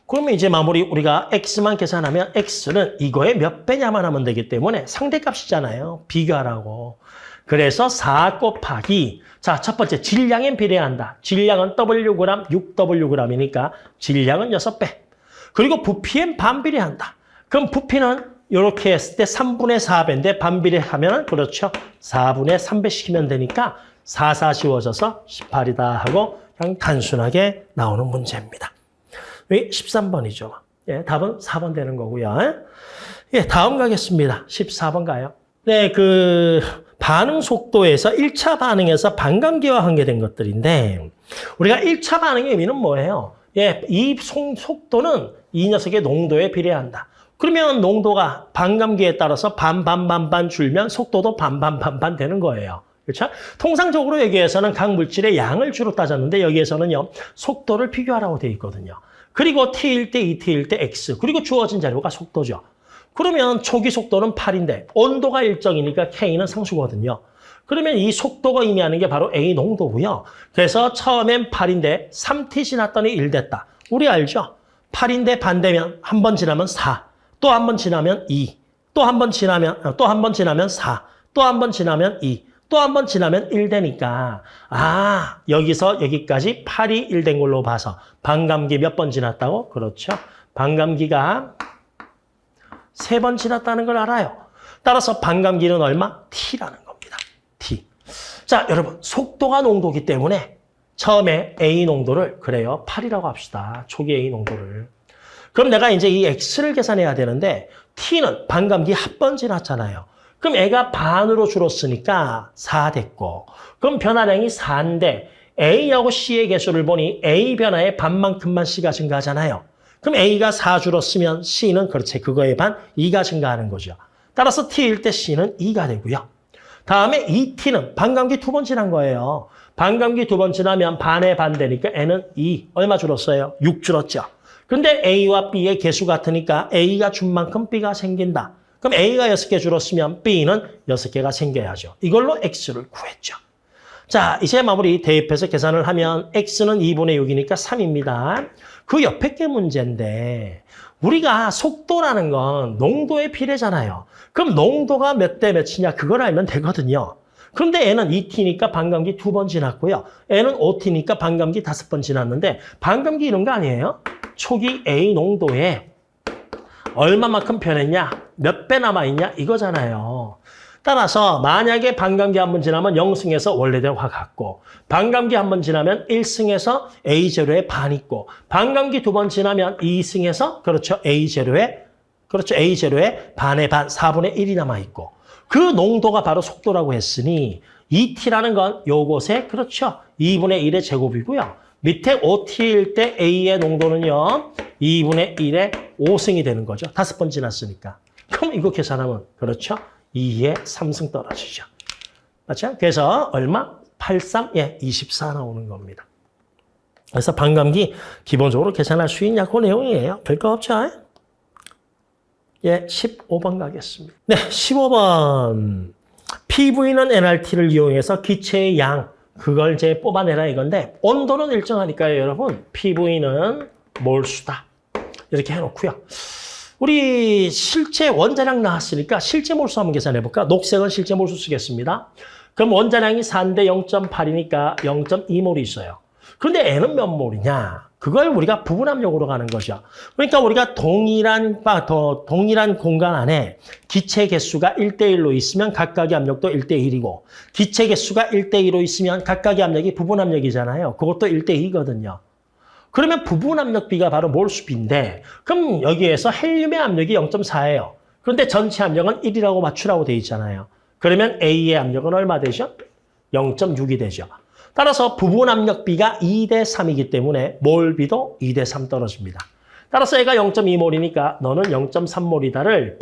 그러면 이제 마무리 우리가 X만 계산하면 X는 이거의 몇 배냐만 하면 되기 때문에 상대값이잖아요. 비교하라고. 그래서 4 곱하기 자, 첫 번째 질량엔 비례한다. 질량은 Wg, 6Wg이니까 질량은 6배. 그리고 부피엔 반비례한다. 그럼 부피는 이렇게 했을 때 3분의 4배인데 반비례하면 그렇죠. 4분의 3배 시키면 되니까 4, 4 지워져서 18이다 하고 그냥 단순하게 나오는 문제입니다. 13번이죠. 예, 답은 4번 되는 거고요. 예, 다음 가겠습니다. 14번 가요. 네, 반응 속도에서 1차 반응에서 반감기와 관계된 것들인데 우리가 1차 반응의 의미는 뭐예요? 예, 이 속도는 이 녀석의 농도에 비례한다. 그러면 농도가 반감기에 따라서 반반 줄면 속도도 반반 되는 거예요. 그렇죠? 통상적으로 여기에서는 각 물질의 양을 주로 따졌는데 여기에서는요. 속도를 비교하라고 되어 있거든요. 그리고 T일 때, 2T일 때 X. 그리고 주어진 자료가 속도죠. 그러면 초기 속도는 8인데 온도가 일정이니까 K는 상수거든요. 그러면 이 속도가 의미하는 게 바로 A 농도고요. 그래서 처음엔 8인데 3T 지났더니 1 됐다. 우리 알죠? 8인데 반대면 한 번 지나면 4. 또 한 번 지나면 2. 또 한 번 지나면 4. 또 한 번 지나면 2. 또 한 번 지나면 1 되니까 여기서 여기까지 8이 1 된 걸로 봐서 반감기 몇 번 지났다고? 그렇죠. 반감기가 3번 지났다는 걸 알아요. 따라서 반감기는 얼마? T라는 겁니다. T. 자, 여러분 속도가 농도기 때문에 처음에 A 농도를 그래요. 8이라고 합시다. 초기 A 농도를. 그럼 내가 이제 이 X를 계산해야 되는데 T는 반감기 한 번 지났잖아요. 그럼 애가 반으로 줄었으니까 4 됐고 그럼 변화량이 4인데 A하고 C의 개수를 보니 A 변화의 반만큼만 C가 증가하잖아요. 그럼 A가 4 줄었으면 C는 그렇지 그거의 반 2가 증가하는 거죠. 따라서 T일 때 C는 2가 되고요. 다음에 ET는 반감기 2번 지난 거예요. 반감기 2번 지나면 반의 반 되니까 N은 2. 얼마 줄었어요? 6 줄었죠. 근데 A와 B의 개수 같으니까 A가 준 만큼 B가 생긴다. 그럼 A가 6개 줄었으면 B는 6개가 생겨야죠. 이걸로 X를 구했죠. 자, 이제 마무리 대입해서 계산을 하면 X는 2분의 6이니까 3입니다. 그 옆에 게 문제인데 우리가 속도라는 건 농도의 비례잖아요. 그럼 농도가 몇 대 몇이냐 그걸 알면 되거든요. 그런데 N은 2T니까 반감기 2번 지났고요. N은 5T니까 반감기 5번 지났는데 반감기 이런 거 아니에요? 초기 A 농도에 얼마만큼 변했냐? 몇 배 남아있냐? 이거잖아요. 따라서 만약에 반감기 한 번 지나면 0승에서 원래대로 확 갔고 반감기 한 번 지나면 1승에서 A0의 반 있고 반감기 2번 지나면 2승에서 그렇죠. A0의 반의 반 4분의 1이 남아있고 그 농도가 바로 속도라고 했으니 2T라는 건 요것의 그렇죠. 2분의 1의 제곱이고요. 밑에 5T일 때 A의 농도는요. 2분의 1의 5승이 되는 거죠. 5번 지났으니까. 그럼 이거 계산하면 그렇죠. 2의 3승 떨어지죠. 맞죠? 그래서 얼마? 83, 24 나오는 겁니다. 그래서 반감기 기본적으로 계산할 수 있냐? 그 내용이에요. 별거 없죠? 15번 가겠습니다. 네, 15번. PV는 NRT를 이용해서 기체의 양, 그걸 이제 뽑아내라 이건데 온도는 일정하니까요, 여러분. PV는 몰수다. 이렇게 해놓고요. 우리 실제 원자량 나왔으니까 실제 몰수 한번 계산해볼까? 녹색은 실제 몰수 쓰겠습니다. 그럼 원자량이 4인데 0.8이니까 0.2몰이 있어요. 그런데 N은 몇 몰이냐? 그걸 우리가 부분압력으로 가는 거죠. 그러니까 우리가 동일한 공간 안에 기체 개수가 1대1로 있으면 각각의 압력도 1대1이고 기체 개수가 1대2로 있으면 각각의 압력이 부분압력이잖아요. 그것도 1대2거든요. 그러면 부분압력비가 바로 몰수비인데 그럼 여기에서 헬륨의 압력이 0.4예요. 그런데 전체 압력은 1이라고 맞추라고 돼 있잖아요. 그러면 A의 압력은 얼마 되죠? 0.6이 되죠. 따라서 부분압력비가 2대 3이기 때문에 몰비도 2대 3 떨어집니다. 따라서 얘가 0.2몰이니까 너는 0.3몰이다를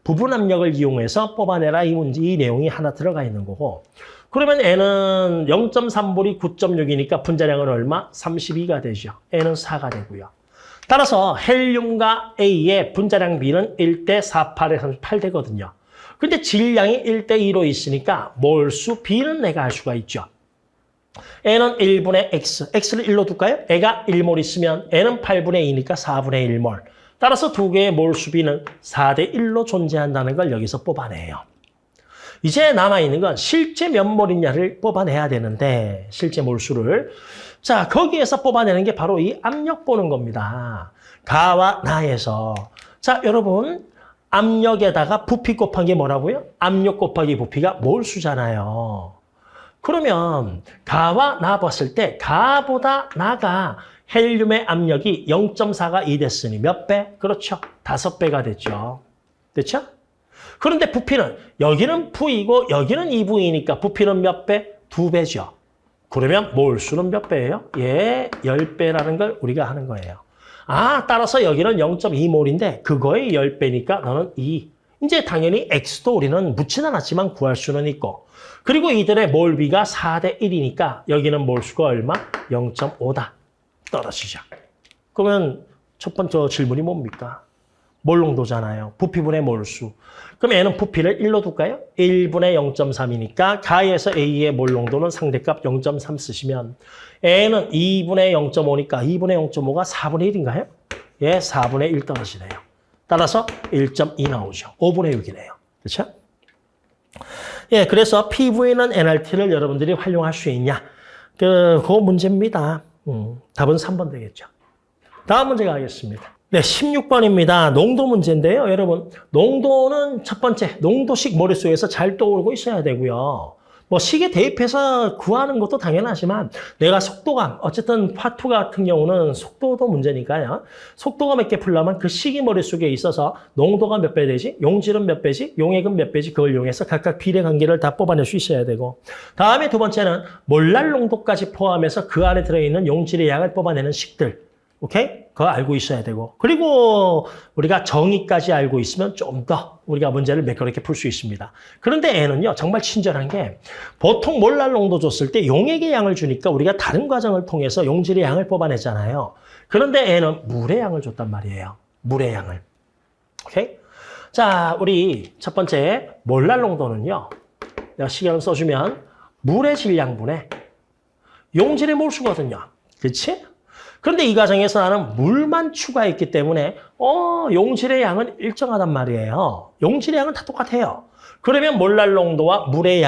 부분압력을 이용해서 뽑아내라 이 내용이 하나 들어가 있는 거고 그러면 N은 0.3몰이 9.6이니까 분자량은 얼마? 32가 되죠. N은 4가 되고요. 따라서 헬륨과 A의 분자량 비는 1대 48에 38 되거든요. 근데 질량이 1대2로 있으니까 몰수 B는 내가 알 수가 있죠. N은 1분의 X. X를 1로 둘까요? A가 1몰 있으면 N은 8분의 2니까 4분의 1몰. 따라서 두 개의 몰수 B는 4대 1로 존재한다는 걸 여기서 뽑아내요. 이제 남아있는 건 실제 몇 몰이냐를 뽑아내야 되는데 실제 몰수를. 자, 거기에서 뽑아내는 게 바로 이 압력 보는 겁니다. 가와 나에서. 자, 여러분. 압력에다가 부피 곱한 게 뭐라고요? 압력 곱하기 부피가 몰수잖아요. 그러면 가와 나 봤을 때 가보다 나가 헬륨의 압력이 0.4가 2 됐으니 몇 배? 그렇죠. 5배가 됐죠. 됐죠? 그런데 부피는 여기는 V이고 여기는 2V니까 부피는 몇 배? 2배죠. 그러면 몰수는 몇 배예요? 10배라는 걸 우리가 하는 거예요. 따라서 여기는 0.2몰인데 그거의 10배니까 너는 2. 이제 당연히 X도 우리는 묻진 않았지만 구할 수는 있고 그리고 이들의 몰비가 4대 1이니까 여기는 몰수가 얼마? 0.5다. 떨어지죠. 그러면 첫 번째 질문이 뭡니까? 몰농도잖아요. 부피분의 몰수. 그럼 얘는 부피를 1로 둘까요? 1분의 0.3이니까 가에서 A의 몰농도는 상대값 0.3 쓰시면 N은 2분의 0.5니까 2분의 0.5가 4분의 1인가요? 4분의 1 떨어지네요. 따라서 1.2 나오죠. 5분의 6이네요. 그렇죠? 그래서 PV는 NRT를 여러분들이 활용할 수 있냐? 그 문제입니다. 답은 3번 되겠죠. 다음 문제 가겠습니다. 네, 16번입니다. 농도 문제인데요. 여러분, 농도는 첫 번째, 농도식 머릿속에서 잘 떠오르고 있어야 되고요. 식에 대입해서 구하는 것도 당연하지만 내가 속도감, 어쨌든 파2 같은 경우는 속도도 문제니까요. 속도가 몇 개 풀려면 그 식이 머릿속에 있어서 농도가 몇 배 되지? 용질은 몇 배지? 용액은 몇 배지? 그걸 이용해서 각각 비례 관계를 다 뽑아낼 수 있어야 되고 다음에 두 번째는 몰랄 농도까지 포함해서 그 안에 들어있는 용질의 양을 뽑아내는 식들. 오케이? 그거 알고 있어야 되고. 그리고 우리가 정의까지 알고 있으면 좀 더 우리가 문제를 매끄럽게 풀 수 있습니다. 그런데 N은요, 정말 친절한 게 보통 몰랄 농도 줬을 때 용액의 양을 주니까 우리가 다른 과정을 통해서 용질의 양을 뽑아내잖아요. 그런데 N은 물의 양을 줬단 말이에요. 물의 양을. 오케이? 자, 우리 첫 번째 몰랄 농도는요. 내가 시계를 써주면 물의 질량분의 용질의 몰수거든요. 그렇지? 그런데 이 과정에서 나는 물만 추가했기 때문에 용질의 양은 일정하단 말이에요. 용질의 양은 다 똑같아요. 그러면 몰랄 농도와 물의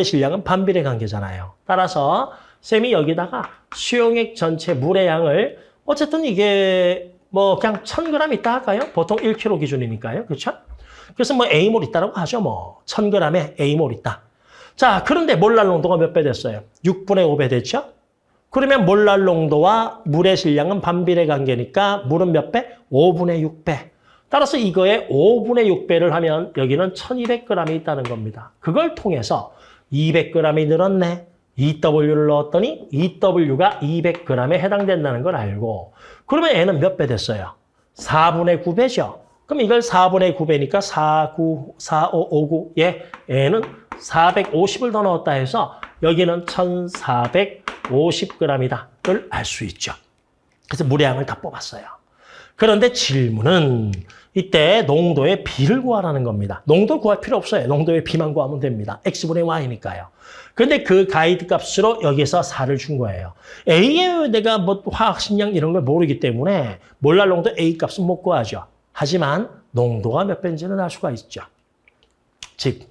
질량은 반비례 관계잖아요. 따라서 쌤이 여기다가 수용액 전체 물의 양을 어쨌든 이게 뭐 그냥 1000g 있다 할까요? 보통 1kg 기준이니까요. 그렇죠? 그래서 뭐 A몰 있다라고 하죠. 뭐 1000g에 A몰 있다. 자, 그런데 몰랄 농도가 몇 배 됐어요? 6분의 5배 됐죠? 그러면 몰랄 농도와 물의 질량은 반비례 관계니까 물은 몇 배? 5분의 6배. 따라서 이거에 5분의 6배를 하면 여기는 1200g이 있다는 겁니다. 그걸 통해서 200g이 늘었네. EW를 넣었더니 EW가 200g에 해당된다는 걸 알고 그러면 N은 몇 배 됐어요? 4분의 9배죠. 그럼 이걸 4분의 9배니까 4559. 예, N은 450을 더 넣었다 해서 여기는 1450g이다를 알 수 있죠. 그래서 물의 양을 다 뽑았어요. 그런데 질문은 이때 농도의 B를 구하라는 겁니다. 농도 구할 필요 없어요. 농도의 B만 구하면 됩니다. X분의 Y니까요. 근데 그 가이드 값으로 여기서 4를 준 거예요. A에 내가 뭐 화학식량 이런 걸 모르기 때문에 몰랄 농도 A 값은 못 구하죠. 하지만 농도가 몇 배인지는 알 수가 있죠. 즉,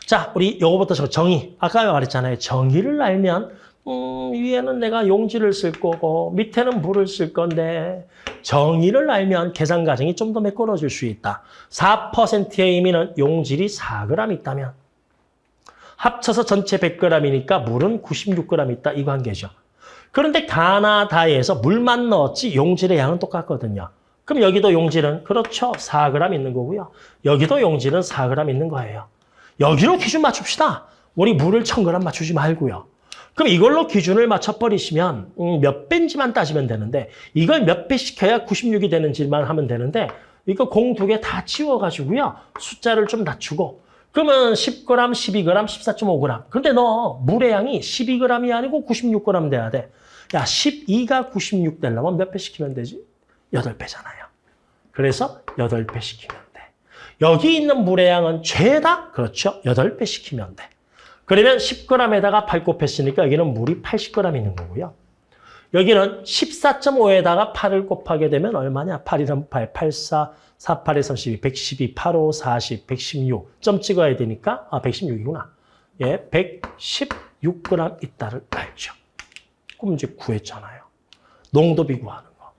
자, 우리 요거부터 정의. 아까 말했잖아요. 정의를 알면 위에는 내가 용질을 쓸 거고 밑에는 물을 쓸 건데 정의를 알면 계산 과정이 좀 더 매끄러질 수 있다. 4%의 의미는 용질이 4g 있다면 합쳐서 전체 100g이니까 물은 96g 있다. 이 관계죠. 그런데 가나 다에서 물만 넣었지 용질의 양은 똑같거든요. 그럼 여기도 용질은 그렇죠. 4g 있는 거고요. 여기도 용질은 4g 있는 거예요. 여기로 기준 맞춥시다. 우리 물을 1000g 맞추지 말고요. 그럼 이걸로 기준을 맞춰버리시면 몇 배인지만 따지면 되는데 이걸 몇 배 시켜야 96이 되는지만 하면 되는데 이거 공 두 개 다 치워가지고요. 숫자를 좀 낮추고 그러면 10g, 12g, 14.5g. 근데 너 물의 양이 12g이 아니고 96g 돼야 돼. 야, 12가 96 되려면 몇 배 시키면 되지? 8배잖아요. 그래서 8배 시키면 돼. 여기 있는 물의 양은 죄다? 그렇죠. 8배 시키면 돼. 그러면 10g에다가 8 곱했으니까 여기는 물이 80g 있는 거고요. 여기는 14.5에다가 8을 곱하게 되면 얼마냐? 8이면 8, 8, 4, 4, 8에 32, 112, 8, 5, 40, 116. 점 찍어야 되니까, 116이구나. 예, 116g 있다를 알죠. 그럼 이제 구했잖아요. 농도 비교하는 거.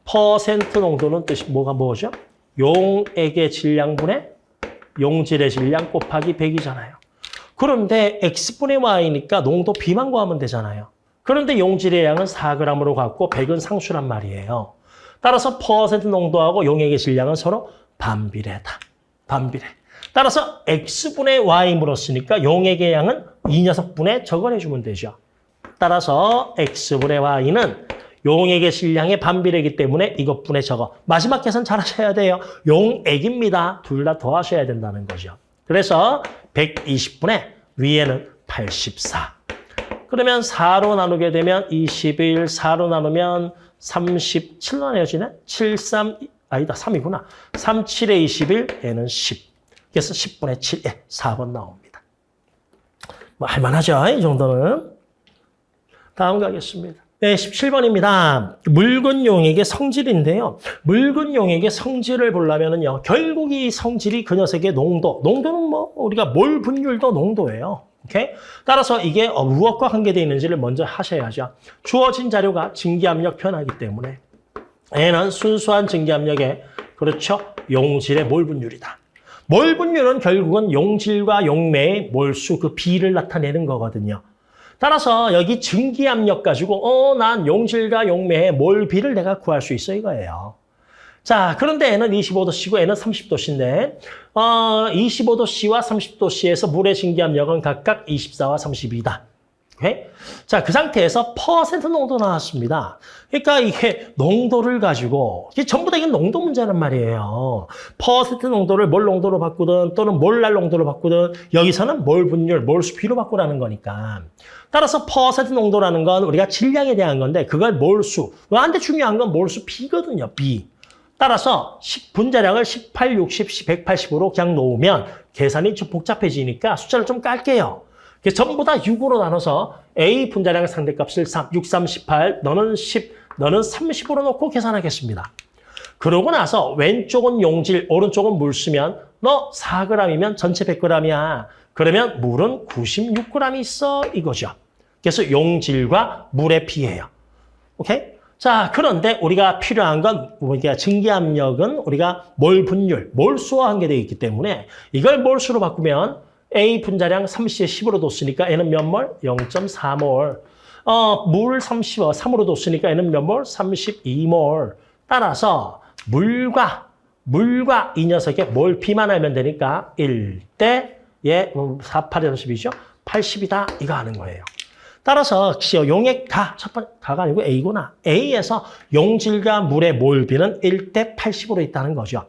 퍼센트 농도는 뜻이 뭐죠? 용액의 질량분의 용질의 질량 곱하기 100이잖아요. 그런데 X분의 Y니까 농도 B만 구하면 되잖아요. 그런데 용질의 양은 4g으로 갖고 100은 상수란 말이에요. 따라서 퍼센트 농도하고 용액의 질량은 서로 반비례다. 반비례. 따라서 X분의 Y 물었으니까 용액의 양은 이 녀석분의 저걸 해주면 되죠. 따라서 X분의 Y는 용액의 질량의 반비례이기 때문에 이것분의 저거. 마지막 계산 잘 하셔야 돼요. 용액입니다. 둘 다 더하셔야 된다는 거죠. 그래서 120분의 위에는 84. 그러면 4로 나누게 되면 21, 4로 나누면 37로 나눠지네? 3이구나. 37에 21, 얘는 10. 그래서 10분의 7에 4번 나옵니다. 뭐 할만하죠? 이 정도는. 다음 가겠습니다. 네, 17번입니다. 묽은 용액의 성질인데요. 묽은 용액의 성질을 보려면요. 결국 이 성질이 그 녀석의 농도는 뭐 우리가 몰 분율도 농도예요. 오케이? 따라서 이게 무엇과 관계되어 있는지를 먼저 하셔야죠. 주어진 자료가 증기압력 변화이기 때문에 얘는 순수한 증기압력의 그렇죠? 용질의 몰 분율이다. 몰 분율은 결국은 용질과 용매의 몰수 그 비를 나타내는 거거든요. 따라서 여기 증기압력 가지고 난 용질과 용매의 몰비를 내가 구할 수 있어 이거예요. 자, 그런데 N은 25도씨고 N은 30도씨인데 25도씨와 30도씨에서 물의 증기압력은 각각 24와 32다. 오케이? 자, 그 상태에서 퍼센트 농도 나왔습니다. 그러니까 이게 농도를 가지고, 이게 전부 다 이게 농도 문제란 말이에요. 퍼센트 농도를 몰 농도로 바꾸든 또는 몰랄 농도로 바꾸든 여기서는 몰 분율, 몰수 B로 바꾸라는 거니까. 따라서 퍼센트 농도라는 건 우리가 질량에 대한 건데 그걸 몰수. 나한테 중요한 건 몰수 B거든요, B. 따라서 분자량을 18, 60, 180으로 그냥 놓으면 계산이 좀 복잡해지니까 숫자를 좀 깔게요. 전부 다 6으로 나눠서 A 분자량 상대값을 3, 6, 3, 18, 너는 10, 너는 30으로 놓고 계산하겠습니다. 그러고 나서 왼쪽은 용질, 오른쪽은 물 쓰면 너 4g이면 전체 100g이야. 그러면 물은 96g이 있어 이거죠. 그래서 용질과 물의 비예요. 오케이? 자, 그런데 우리가 필요한 건 우리가 증기압력은 우리가 몰 분율, 몰수와 한계되어 있기 때문에 이걸 몰수로 바꾸면 A 분자량 30에 10으로 뒀으니까 N은 몇 몰? 0.4몰. 물 3으로 뒀으니까 N은 몇 몰? 32몰. 따라서 물과 이 녀석의 몰 B만 알면 되니까 1대 4, 8에 32죠? 80이다. 이거 하는 거예요. 따라서 용액 가가 아니고 A구나. A에서 용질과 물의 몰 B는 1대 80으로 있다는 거죠.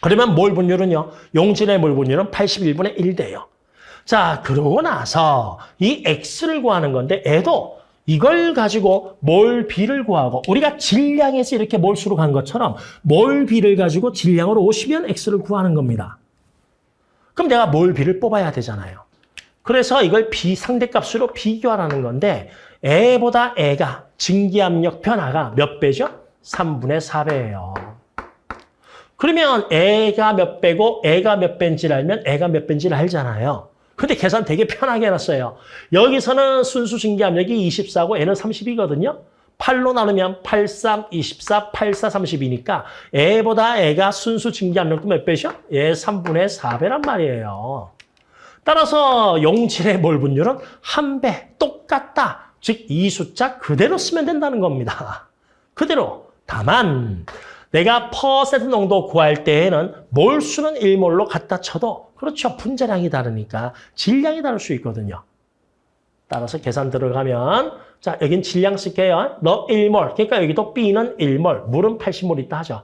그러면 몰 분율은요. 용질의 몰 분율은 81분의 1 돼요. 자, 그러고 나서 이 X를 구하는 건데 애도 이걸 가지고 몰 B를 구하고 우리가 질량에서 이렇게 몰수로 간 것처럼 몰 B를 가지고 질량으로 오시면 X를 구하는 겁니다. 그럼 내가 몰 B를 뽑아야 되잖아요. 그래서 이걸 B 상대값으로 비교하라는 건데 애보다 애가 증기압력 변화가 몇 배죠? 3분의 4배예요. 그러면 애가 몇 배고 애가 몇 배인지를 알면 애가 몇 배인지를 알잖아요. 근데 계산 되게 편하게 해놨어요. 여기서는 순수 증기압력이 24고 애는 30이거든요. 8로 나누면 8, 3, 24, 8, 4, 32니까 애보다 애가 순수 증기압력도 몇 배죠? 3분의 4배란 말이에요. 따라서 용질의 몰 분율은 1배 똑같다. 즉 이 숫자 그대로 쓰면 된다는 겁니다. 그대로. 다만 내가 퍼센트 농도 구할 때에는 몰수는 1몰로 갖다 쳐도 그렇죠. 분자량이 다르니까 질량이 다를 수 있거든요. 따라서 계산 들어가면 자 여긴 질량 쓸게요. 너 1몰. 그러니까 여기도 B는 1몰. 물은 80몰 있다 하죠.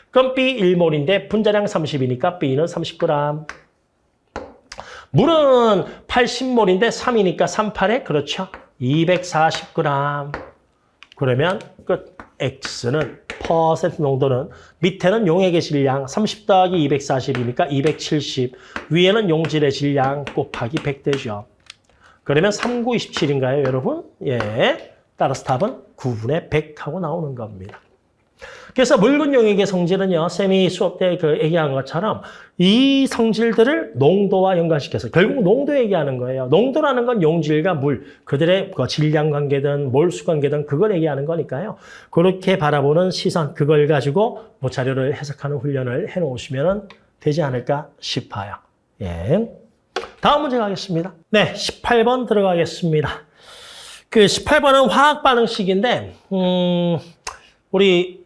그럼 B 1몰인데 분자량 30이니까 B는 30g. 물은 80몰인데 3이니까 38에 그렇죠. 240g. 그러면 끝. X는 퍼센트 농도는 밑에는 용액의 질량 30 더하기 240이니까 270. 위에는 용질의 질량 곱하기 100 되죠. 그러면 3927인가요, 여러분? 예. 따라서 답은 9분의 100 하고 나오는 겁니다. 그래서 묽은 용액의 성질은요, 쌤이 수업 때 얘기한 것처럼 이 성질들을 농도와 연관시켜서 결국 농도 얘기하는 거예요. 농도라는 건 용질과 물, 그들의 질량 관계든 몰수 관계든 그걸 얘기하는 거니까요. 그렇게 바라보는 시선, 그걸 가지고 자료를 해석하는 훈련을 해놓으시면 되지 않을까 싶어요. 예. 다음 문제 가겠습니다. 네, 18번 들어가겠습니다. 18번은 화학 반응식인데, 우리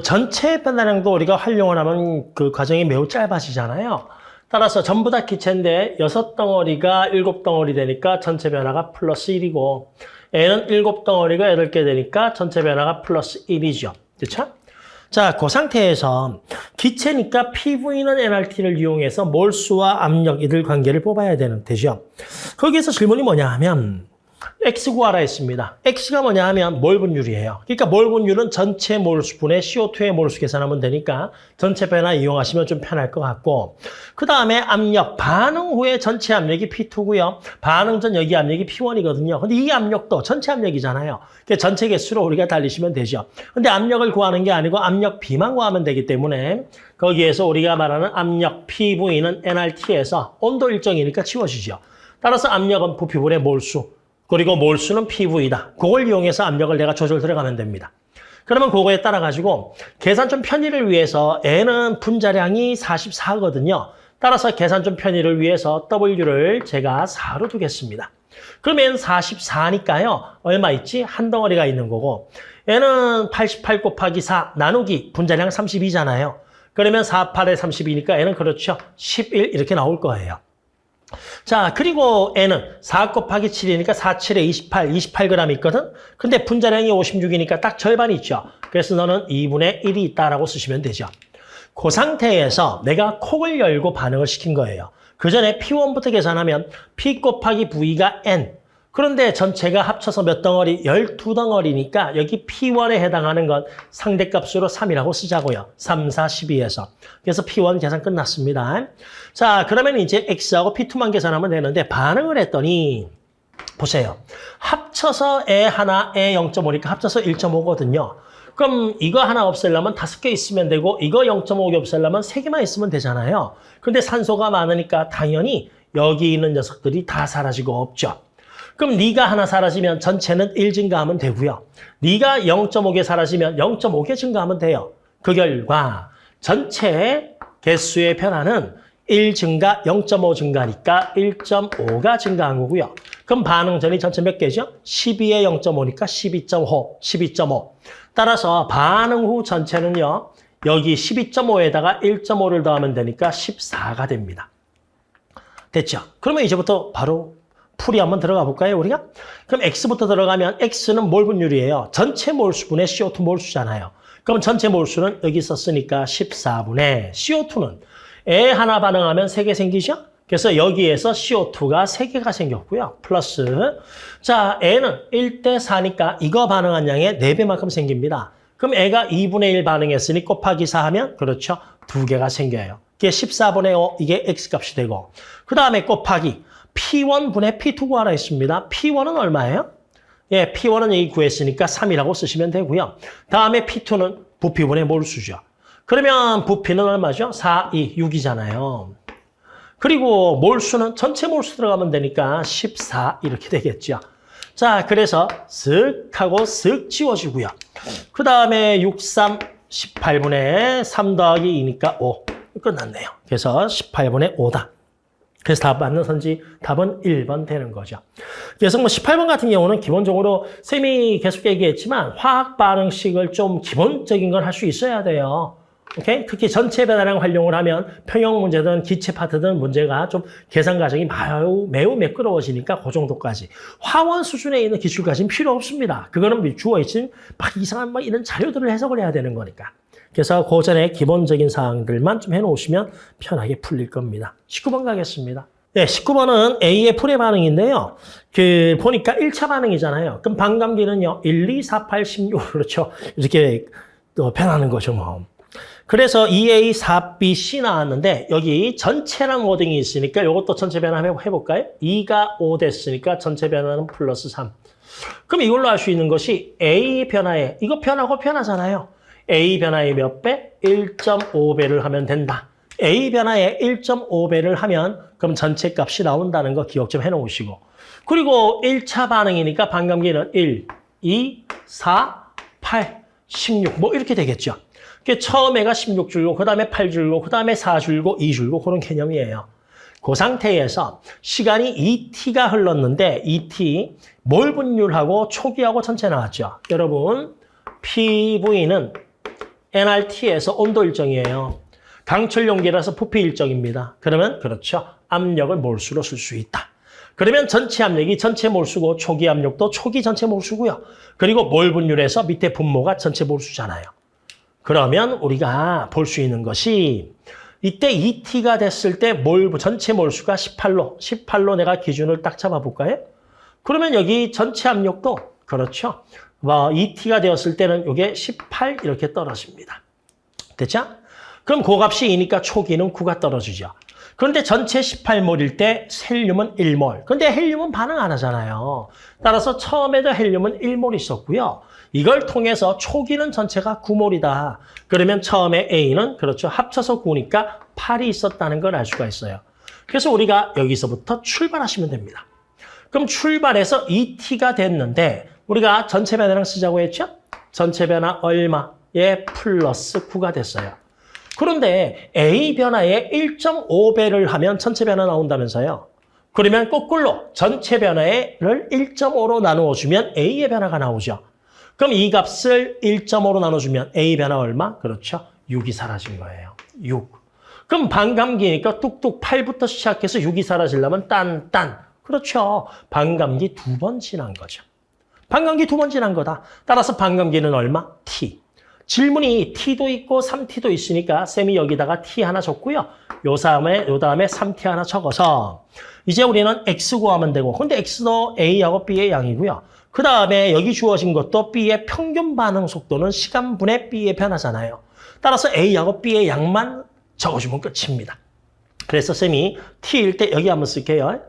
전체 변화량도 우리가 활용을 하면 그 과정이 매우 짧아지잖아요. 따라서 전부 다 기체인데 6덩어리가 7덩어리 되니까 전체 변화가 플러스 1이고 N은 7덩어리가 8개 되니까 전체 변화가 플러스 1이죠. 그렇죠? 자, 그 상태에서 기체니까 PV는 nRT를 이용해서 몰수와 압력 이들 관계를 뽑아야 되죠. 거기에서 질문이 뭐냐 하면 X 구하라 했습니다. X가 뭐냐 하면 몰 분율이에요. 그러니까 몰 분율은 전체 몰수분의 CO2의 몰수 계산하면 되니까 전체 변화 이용하시면 좀 편할 것 같고 그 다음에 압력, 반응 후에 전체 압력이 P2고요. 반응 전 여기 압력이 P1이거든요. 근데 이 압력도 전체 압력이잖아요. 그러니까 전체 개수로 우리가 달리시면 되죠. 근데 압력을 구하는 게 아니고 압력 B만 구하면 되기 때문에 거기에서 우리가 말하는 압력 PV는 nRT에서 온도 일정이니까 치워지죠. 따라서 압력은 부피분의 몰수. 그리고 몰수는 PV다. 그걸 이용해서 압력을 내가 조절 들어가면 됩니다. 그러면 그거에 따라 가지고 계산 좀 편의를 위해서 N은 분자량이 44거든요. 따라서 계산 좀 편의를 위해서 W를 제가 4로 두겠습니다. 그러면 44니까요. 얼마 있지? 한 덩어리가 있는 거고 N은 88 곱하기 4 나누기 분자량 32잖아요. 그러면 48에 32니까 N은 그렇죠. 11 이렇게 나올 거예요. 자, 그리고 N은 4 곱하기 7이니까 4, 7에 28, 28g 있거든? 근데 분자량이 56이니까 딱 절반 있죠? 그래서 너는 2분의 1이 있다라고 쓰시면 되죠. 그 상태에서 내가 콕을 열고 반응을 시킨 거예요. 그 전에 P1부터 계산하면 P 곱하기 V가 N. 그런데 전체가 합쳐서 몇 덩어리? 12덩어리니까 여기 P1에 해당하는 건 상대값으로 3이라고 쓰자고요. 3, 4, 12에서. 그래서 P1 계산 끝났습니다. 자, 그러면 이제 X하고 P2만 계산하면 되는데 반응을 했더니 보세요. 합쳐서 에 하나, 에 0.5니까 합쳐서 1.5거든요. 그럼 이거 하나 없애려면 5개 있으면 되고 이거 0.5개 없애려면 3개만 있으면 되잖아요. 근데 산소가 많으니까 당연히 여기 있는 녀석들이 다 사라지고 없죠. 그럼 네가 하나 사라지면 전체는 1 증가하면 되고요. 네가 0.5개 사라지면 0.5개 증가하면 돼요. 그 결과 전체 개수의 변화는 1 증가, 0.5 증가니까 1.5가 증가한 거고요. 그럼 반응전이 전체 몇 개죠? 12에 0.5니까 12.5, 12.5. 따라서 반응 후 전체는요. 여기 12.5에다가 1.5를 더하면 되니까 14가 됩니다. 됐죠? 그러면 이제부터 바로 풀이 한번 들어가 볼까요, 우리가? 그럼 X부터 들어가면 X는 몰 분율이에요. 전체 몰수분의 CO2 몰수잖아요. 그럼 전체 몰수는 여기 썼으니까 14분의 CO2는 에 하나 반응하면 3개 생기죠? 그래서 여기에서 CO2가 3개가 생겼고요. 플러스 자, N은 1대 4니까 이거 반응한 양의 4배만큼 생깁니다. 그럼 애가 2분의 1 반응했으니 곱하기 4 하면 그렇죠. 2개가 생겨요. 이게 14분의 5 이게 X값이 되고 그 다음에 곱하기 P1분의 P2 구하라 했습니다. P1은 얼마예요? 예, P1은 여기 구했으니까 3이라고 쓰시면 되고요. 다음에 P2는 부피분의 몰수죠. 그러면 부피는 얼마죠? 4, 2, 6이잖아요. 그리고 몰수는 전체 몰수 들어가면 되니까 14 이렇게 되겠죠. 자, 그래서 쓱 하고 쓱 지워지고요. 그 다음에 6, 3, 18분의 3 더하기 2니까 5. 끝났네요. 그래서 18분의 5다. 그래서 답 맞는 선지 답은 1번 되는 거죠. 그래서 뭐 18번 같은 경우는 기본적으로 쌤이 계속 얘기했지만 화학 반응식을 좀 기본적인 걸 할 수 있어야 돼요. 오케이? 특히 전체 배달량 활용을 하면 평형 문제든 기체 파트든 문제가 좀 계산 과정이 매우 매끄러워지니까 그 정도까지. 화원 수준에 있는 기출까지는 필요 없습니다. 그거는 주어있진 막 이상한 막 이런 자료들을 해석을 해야 되는 거니까. 그래서 그 전에 기본적인 사항들만 좀 해놓으시면 편하게 풀릴 겁니다. 19번 가겠습니다. 네, 19번은 A의 풀의 반응인데요. 보니까 1차 반응이잖아요. 그럼 반감기는요, 1, 2, 4, 8, 16, 그렇죠. 이렇게 또 변하는 거죠, 뭐. 그래서 2A, 4B, C 나왔는데 여기 전체랑 5등이 있으니까 이것도 전체 변화 해볼까요? 2가 5 됐으니까 전체 변화는 플러스 3. 그럼 이걸로 알 수 있는 것이 A 변화에 이거 변하고 변하잖아요. A 변화의 몇 배? 1.5배를 하면 된다. A 변화에 1.5배를 하면 그럼 전체 값이 나온다는 거 기억 좀 해놓으시고. 그리고 1차 반응이니까 반감기는 1, 2, 4, 8, 16 뭐 이렇게 되겠죠. 처음에가 16줄고 그 다음에 8줄고 그 다음에 4줄고 2줄고 그런 개념이에요. 그 상태에서 시간이 2t가 흘렀는데 2t 몰 분율하고 초기하고 전체 나왔죠. 여러분 PV는 nRT에서 온도 일정이에요. 강철 용기라서 부피 일정입니다. 그러면 그렇죠. 압력을 몰수로 쓸 수 있다. 그러면 전체 압력이 전체 몰수고 초기 압력도 초기 전체 몰수고요. 그리고 몰 분율에서 밑에 분모가 전체 몰수잖아요. 그러면 우리가 볼 수 있는 것이 이때 2t가 됐을 때 전체 몰수가 18로 내가 기준을 딱 잡아볼까요? 그러면 여기 전체 압력도 그렇죠. 2t가 되었을 때는 이게 18 이렇게 떨어집니다. 됐죠? 그럼 그 값이 2니까 초기는 9가 떨어지죠. 그런데 전체 18몰일 때 헬륨은 1몰. 근데 헬륨은 반응 안 하잖아요. 따라서 처음에도 헬륨은 1몰 있었고요. 이걸 통해서 초기는 전체가 9몰이다. 그러면 처음에 A는 그렇죠. 합쳐서 9니까 8이 있었다는 걸 알 수가 있어요. 그래서 우리가 여기서부터 출발하시면 됩니다. 그럼 출발해서 2t가 됐는데 우리가 전체 변화량 쓰자고 했죠? 전체 변화 얼마? 예, 플러스 9가 됐어요. 그런데 A 변화에 1.5배를 하면 전체 변화 나온다면서요. 그러면 거꾸로 전체 변화를 1.5로 나누어주면 A의 변화가 나오죠. 그럼 이 값을 1.5로 나눠주면 A 변화 얼마? 그렇죠. 6이 사라진 거예요. 6. 그럼 반감기니까 뚝뚝 8부터 시작해서 6이 사라지려면 딴. 그렇죠. 반감기 2번 지난 거죠. 반감기 2번 지난 거다. 따라서 반감기는 얼마? t. 질문이 t도 있고 3t도 있으니까 쌤이 여기다가 t 하나 줬고요. 요 다음에 3t 하나 적어서 이제 우리는 x 구하면 되고 근데 x도 a하고 b의 양이고요. 그 다음에 여기 주어진 것도 b의 평균 반응 속도는 시간분의 b의 변화잖아요. 따라서 a하고 b의 양만 적어주면 끝입니다. 그래서 쌤이 t일 때 여기 한번 쓸게요.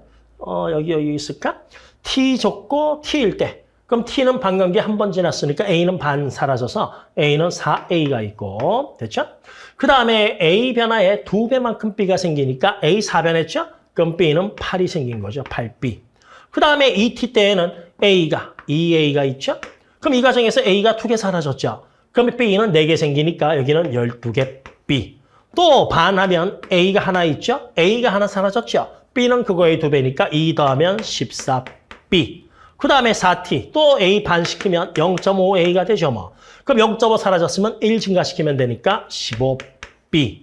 여기 있을까? t 줬고 t일 때 그럼 t는 반감기 한 번 지났으니까 a는 반 사라져서 a는 4a가 있고 됐죠? 그 다음에 a 변화에 2배만큼 b가 생기니까 a 4변했죠? 그럼 b는 8이 생긴 거죠. 8b. 그 다음에 2t 때에는 a가 2a가 있죠? 그럼 이 과정에서 a가 2개 사라졌죠? 그럼 b는 4개 생기니까 여기는 12개 b. 또 반하면 a가 하나 있죠? a가 하나 사라졌죠? b는 그거의 2배니까 2 더하면 14b. 그 다음에 4t, 또 a 반시키면 0.5a가 되죠, 뭐. 그럼 0.5 사라졌으면 1 증가시키면 되니까 15b.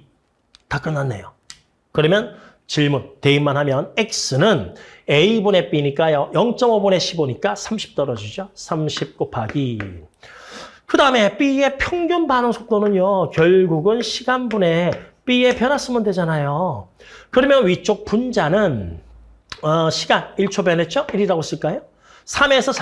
다 끝났네요. 그러면 질문, 대입만 하면 x는 a분의 b니까요. 0.5분의 15니까 30 떨어지죠. 30 곱하기. 그 다음에 b의 평균 반응 속도는요. 결국은 시간분의 b의 변화 쓰면 되잖아요. 그러면 위쪽 분자는 시간 1초 변했죠? 1이라고 쓸까요? 3에서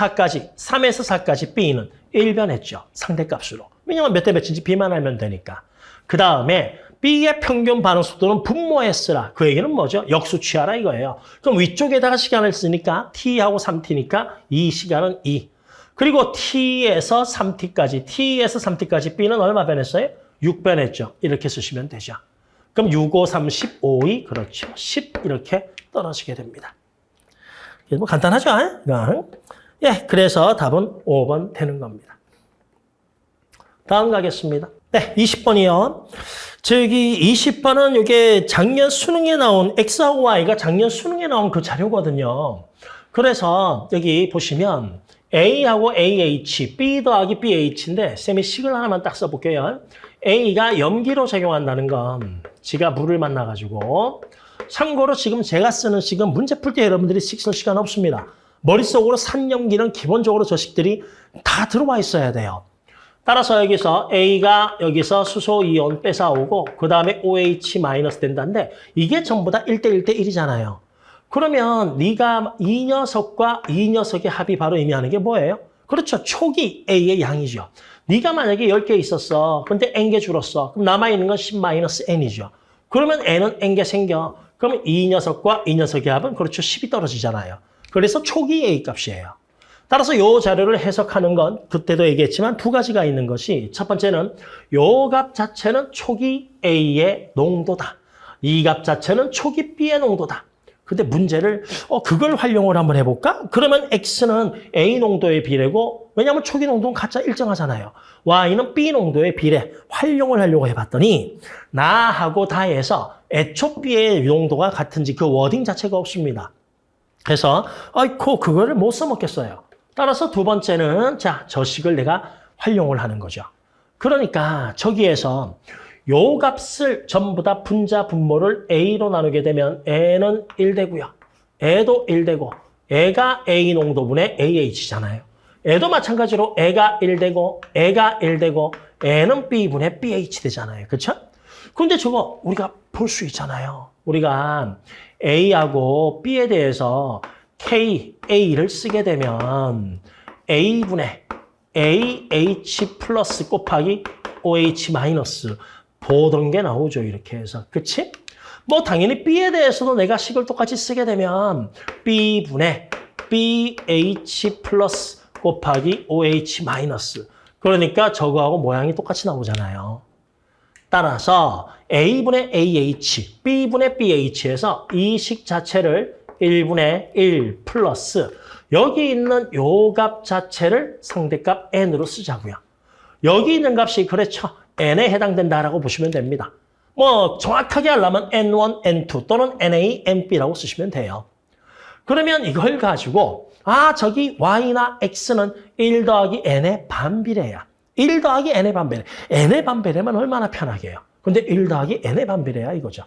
4까지 b는 1변했죠. 상대값으로. 왜냐면 몇 대 몇인지 b만 알면 되니까. 그 다음에 b의 평균 반응 속도는 분모에 쓰라. 그 얘기는 뭐죠? 역수 취하라 이거예요. 그럼 위쪽에다가 시간을 쓰니까 t하고 3t니까 이 시간은 2. 그리고 t에서 3t까지 b는 얼마 변했어요? 6변했죠. 이렇게 쓰시면 되죠. 그럼 6, 5, 3, 15이 그렇죠. 10 이렇게 떨어지게 됩니다. 뭐 간단하죠? 예, 그래서 답은 5번 되는 겁니다. 다음 가겠습니다. 네, 20번이요. 저기 20번은 이게 작년 수능에 나온 X하고 Y가 작년 수능에 나온 그 자료거든요. 그래서 여기 보시면 A하고 AH, B 더하기 BH인데 쌤이 식을 하나만 딱 써볼게요. A가 염기로 작용한다는 건 지가 물을 만나가지고 참고로 지금 제가 쓰는 식은 문제 풀 때 여러분들이 식 쓸 시간 없습니다. 머릿속으로 산염기는 기본적으로 저 식들이 다 들어와 있어야 돼요. 따라서 여기서 A가 여기서 수소 이온 뺏어오고 그 다음에 OH 마이너스 된다는데 이게 전부 다 1대1 대 1이잖아요. 그러면 네가 이 녀석과 이 녀석의 합이 바로 의미하는 게 뭐예요? 그렇죠. 촉이 A의 양이죠. 네가 만약에 10개 있었어. 근데 N개 줄었어. 그럼 남아있는 건 10-N이죠. 그러면 N은 N개 생겨. 그러면 이 녀석과 이 녀석의 합은 그렇죠. 10이 떨어지잖아요. 그래서 촉이 A 값이에요. 따라서 이 자료를 해석하는 건 그때도 얘기했지만 두 가지가 있는 것이 첫 번째는 이 값 자체는 촉이 A의 농도다. 이 값 자체는 촉이 B의 농도다. 근데 문제를 그걸 활용을 한번 해볼까? 그러면 X는 A 농도의 비례고 왜냐하면 촉이 농도는 각자 일정하잖아요. Y는 B 농도의 비례 활용을 하려고 해봤더니 나하고 다해서 애초 B의 농도가 같은지 그 워딩 자체가 없습니다. 그래서 그거를 못 써먹겠어요. 따라서 두 번째는 저 식을 내가 활용을 하는 거죠. 그러니까 저기에서 요 값을 전부 다 분자 분모를 A로 나누게 되면 N은 1 되고요. 애도 1 되고 애가 A 농도분의 AH잖아요. 애도 마찬가지로 애가 1 되고 애가 1 되고 N은 B분의 BH 되잖아요. 그렇죠? 그런데 저거 우리가 볼 수 있잖아요. 우리가 A하고 B에 대해서 KA를 쓰게 되면 A분의 AH 플러스 곱하기 OH 마이너스 보던 게 나오죠. 이렇게 해서. 그치? 뭐 당연히 B에 대해서도 내가 식을 똑같이 쓰게 되면 B분의 BH 플러스 곱하기 OH 마이너스. 그러니까 저거하고 모양이 똑같이 나오잖아요. 따라서 A분의 AH, B분의 BH에서 이 식 자체를 1분의 1 플러스 여기 있는 요 값 자체를 상대값 N으로 쓰자고요. 여기 있는 값이 그렇죠. N에 해당된다라고 보시면 됩니다. 뭐 정확하게 하려면 N1, N2 또는 NA, NB라고 쓰시면 돼요. 그러면 이걸 가지고 저기 Y나 X는 1 더하기 N의 반비례야. 1 더하기 N의 반비례. N의 반비례면 얼마나 편하게요. 근데 1 더하기 n의 반비례야 이거죠.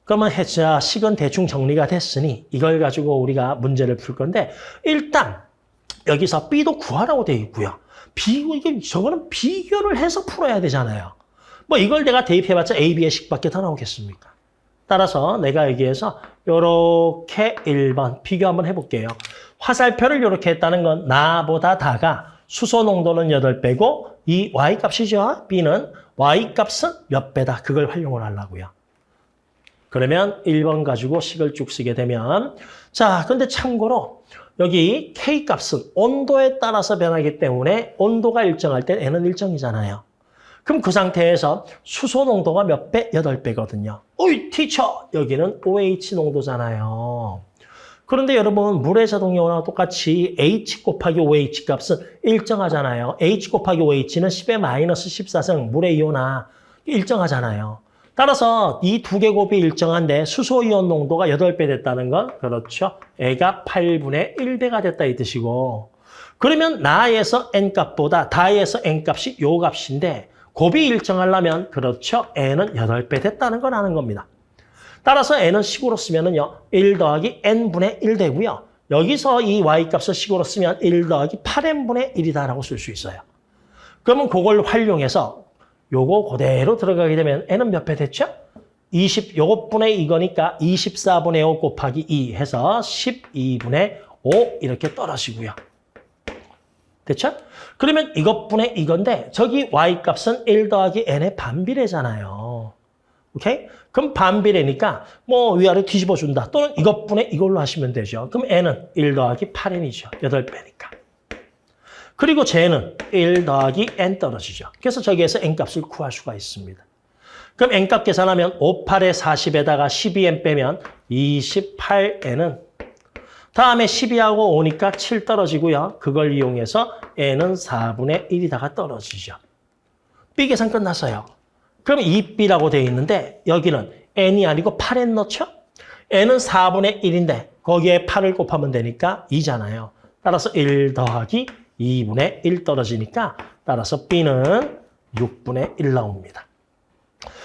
그러면 자, 식은 대충 정리가 됐으니 이걸 가지고 우리가 문제를 풀 건데 일단 여기서 B도 구하라고 되어 있고요. 저거는 비교를 해서 풀어야 되잖아요. 뭐 이걸 내가 대입해봤자 A, B의 식밖에 더 나오겠습니까? 따라서 내가 여기에서 요렇게 1번 비교 한번 해볼게요. 화살표를 요렇게 했다는 건 나보다 다가 수소 농도는 8배고 이 Y값이죠. B는 Y값은 몇 배다. 그걸 활용을 하려고요. 그러면 1번 가지고 식을 쭉 쓰게 되면 자, 근데 참고로 여기 K값은 온도에 따라서 변하기 때문에 온도가 일정할 때 N은 일정이잖아요. 그럼 그 상태에서 수소 농도가 몇 배? 8배거든요. 어이, 티처! 여기는 OH 농도잖아요. 그런데 여러분, 물의 자동이온하고 똑같이 H 곱하기 OH 값은 일정하잖아요. H 곱하기 OH는 10의 마이너스 14승, 물의 이온화 일정하잖아요. 따라서 이 두 개 곱이 일정한데 수소이온 농도가 8배 됐다는 건 그렇죠. 애가 8분의 1배가 됐다 이 뜻이고 그러면 나에서 N값보다 다에서 N값이 요 값인데 곱이 일정하려면 그렇죠. N은 8배 됐다는 걸 아는 겁니다. 따라서 N은 식으로 쓰면은요. 1 더하기 N분의 1 되고요. 여기서 이 Y값을 식으로 쓰면 1 더하기 8N분의 1이다라고 쓸 수 있어요. 그러면 그걸 활용해서 요거 그대로 들어가게 되면 N은 몇 배 됐죠? 요것분의 이거니까 24분의 5 곱하기 2 해서 12분의 5 이렇게 떨어지고요. 됐죠? 그러면 이것분의 이건데 저기 Y값은 1 더하기 N의 반비례잖아요. 오케이? 그럼 반비례니까 뭐 위아래 뒤집어준다. 또는 이것분의 이걸로 하시면 되죠. 그럼 N은 1 더하기 8N이죠. 8배니까. 그리고 J는 1 더하기 N 떨어지죠. 그래서 저기에서 N값을 구할 수가 있습니다. 그럼 N값 계산하면 5, 8에 40에다가 12N 빼면 28N은 다음에 12하고 5니까 7 떨어지고요. 그걸 이용해서 N은 4분의 1이다가 떨어지죠. B 계산 끝났어요. 그럼 2B라고 되어 있는데 여기는 N이 아니고 8N 넣죠? N은 4분의 1인데 거기에 8을 곱하면 되니까 2잖아요. 따라서 1 더하기 2분의 1 떨어지니까 따라서 B는 6분의 1 나옵니다.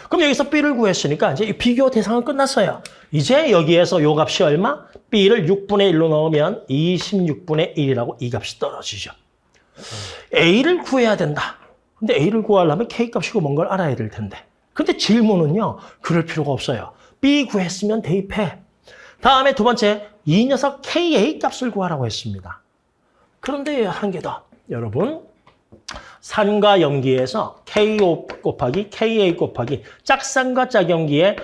그럼 여기서 B를 구했으니까 이제 비교 대상은 끝났어요. 이제 여기에서 요 값이 얼마? B를 6분의 1로 넣으면 26분의 1이라고 이 값이 떨어지죠. A를 구해야 된다. 근데 A를 구하려면 K값이고 뭔 걸 알아야 될 텐데. 근데 질문은요. 그럴 필요가 없어요. B 구했으면 대입해. 다음에 두 번째, 이 녀석 KA 값을 구하라고 했습니다. 그런데 한 개 더. 여러분, 산과 염기에서 KO 곱하기 KA 곱하기 짝산과 짝염기의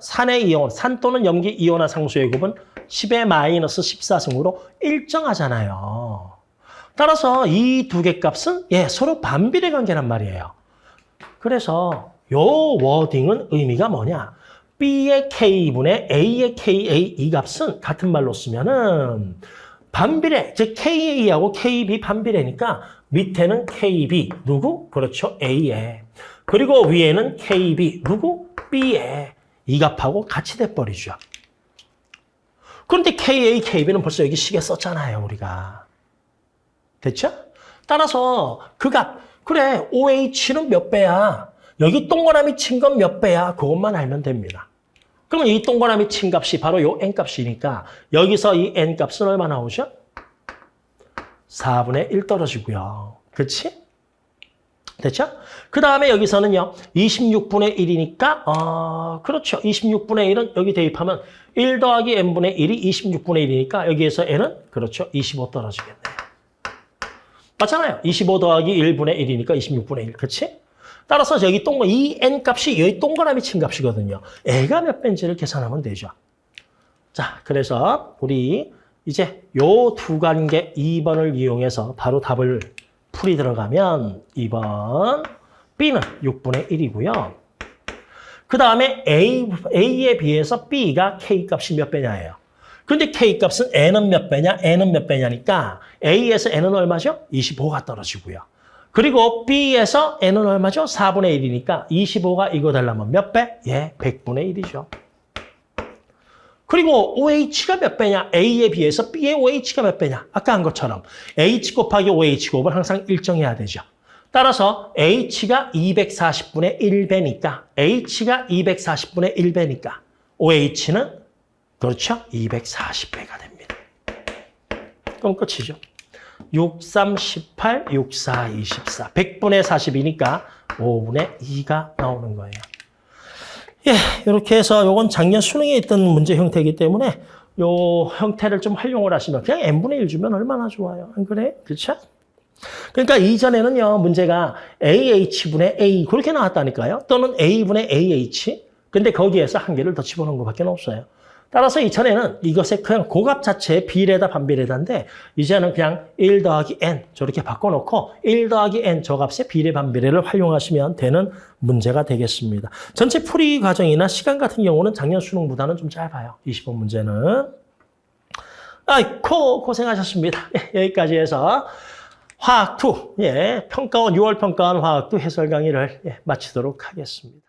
산의 이온, 산 또는 염기 이온화 상수의 곱은 10의 마이너스 14승으로 일정하잖아요. 따라서 이 두 개 값은 서로 반비례 관계란 말이에요. 그래서 요 워딩은 의미가 뭐냐? B의 K분의 A의 KA 이 값은 같은 말로 쓰면은 반비례, 즉 KA하고 KB 반비례니까 밑에는 KB, 누구? 그렇죠, A에. 그리고 위에는 KB, 누구? B에. 이 값하고 같이 돼버리죠. 그런데 KA, KB는 벌써 여기 식에 썼잖아요, 우리가. 됐죠? 따라서 그 값, 그래, OH는 몇 배야? 여기 동그라미 친 건 몇 배야? 그것만 알면 됩니다. 그러면 이 동그라미 친 값이 바로 요 N값이니까 여기서 이 N값은 얼마 나오죠? 4분의 1 떨어지고요. 그치? 됐죠? 그 다음에 여기서는요. 26분의 1이니까 그렇죠. 26분의 1은 여기 대입하면 1 더하기 N분의 1이 26분의 1이니까 여기에서 N은 그렇죠. 25 떨어지겠네요. 맞잖아요. 25 더하기 1분의 1이니까 26분의 1. 그치? 따라서 여기 이 N값이 여기 동그라미 친 값이거든요. A가 몇 배인지를 계산하면 되죠. 자, 그래서 우리 이제 요 두 관계 2번을 이용해서 바로 답을 풀이 들어가면 2번 B는 6분의 1이고요. 그 다음에 A에 비해서 B가 K값이 몇 배냐예요. 근데 K값은 N은 몇 배냐, N은 몇 배냐니까 A에서 N은 얼마죠? 25가 떨어지고요. 그리고 B에서 N은 얼마죠? 4분의 1이니까 25가 이거 되려면 몇 배? 100분의 1이죠. 그리고 OH가 몇 배냐? A에 비해서 B의 OH가 몇 배냐? 아까 한 것처럼 H 곱하기 OH 곱은 항상 일정해야 되죠. 따라서 H가 240분의 1배니까 H가 240분의 1배니까 OH는 그렇죠? 240배가 됩니다. 그럼 끝이죠. 6, 3, 18, 6, 4, 24. 100분의 40이니까 5분의 2가 나오는 거예요. 예, 이렇게 해서 요건 작년 수능에 있던 문제 형태이기 때문에 요 형태를 좀 활용을 하시면 그냥 n분의 1 주면 얼마나 좋아요. 안 그래? 그렇죠? 그러니까 이전에는요, 문제가 AH분의 A 그렇게 나왔다니까요. 또는 A분의 AH. 근데 거기에서 한 개를 더 집어넣은 것밖에 없어요. 따라서 이전에는 이것의 그냥 고값 자체의 비례다 반비례다인데 이제는 그냥 1 더하기 n 저렇게 바꿔놓고 1 더하기 n 저 값의 비례 반비례를 활용하시면 되는 문제가 되겠습니다. 전체 풀이 과정이나 시간 같은 경우는 작년 수능보다는 좀 짧아요. 20번 문제는. 아이고 고생하셨습니다. 여기까지 해서 화학2 평가원 6월 평가원 화학2 해설 강의를 마치도록 하겠습니다.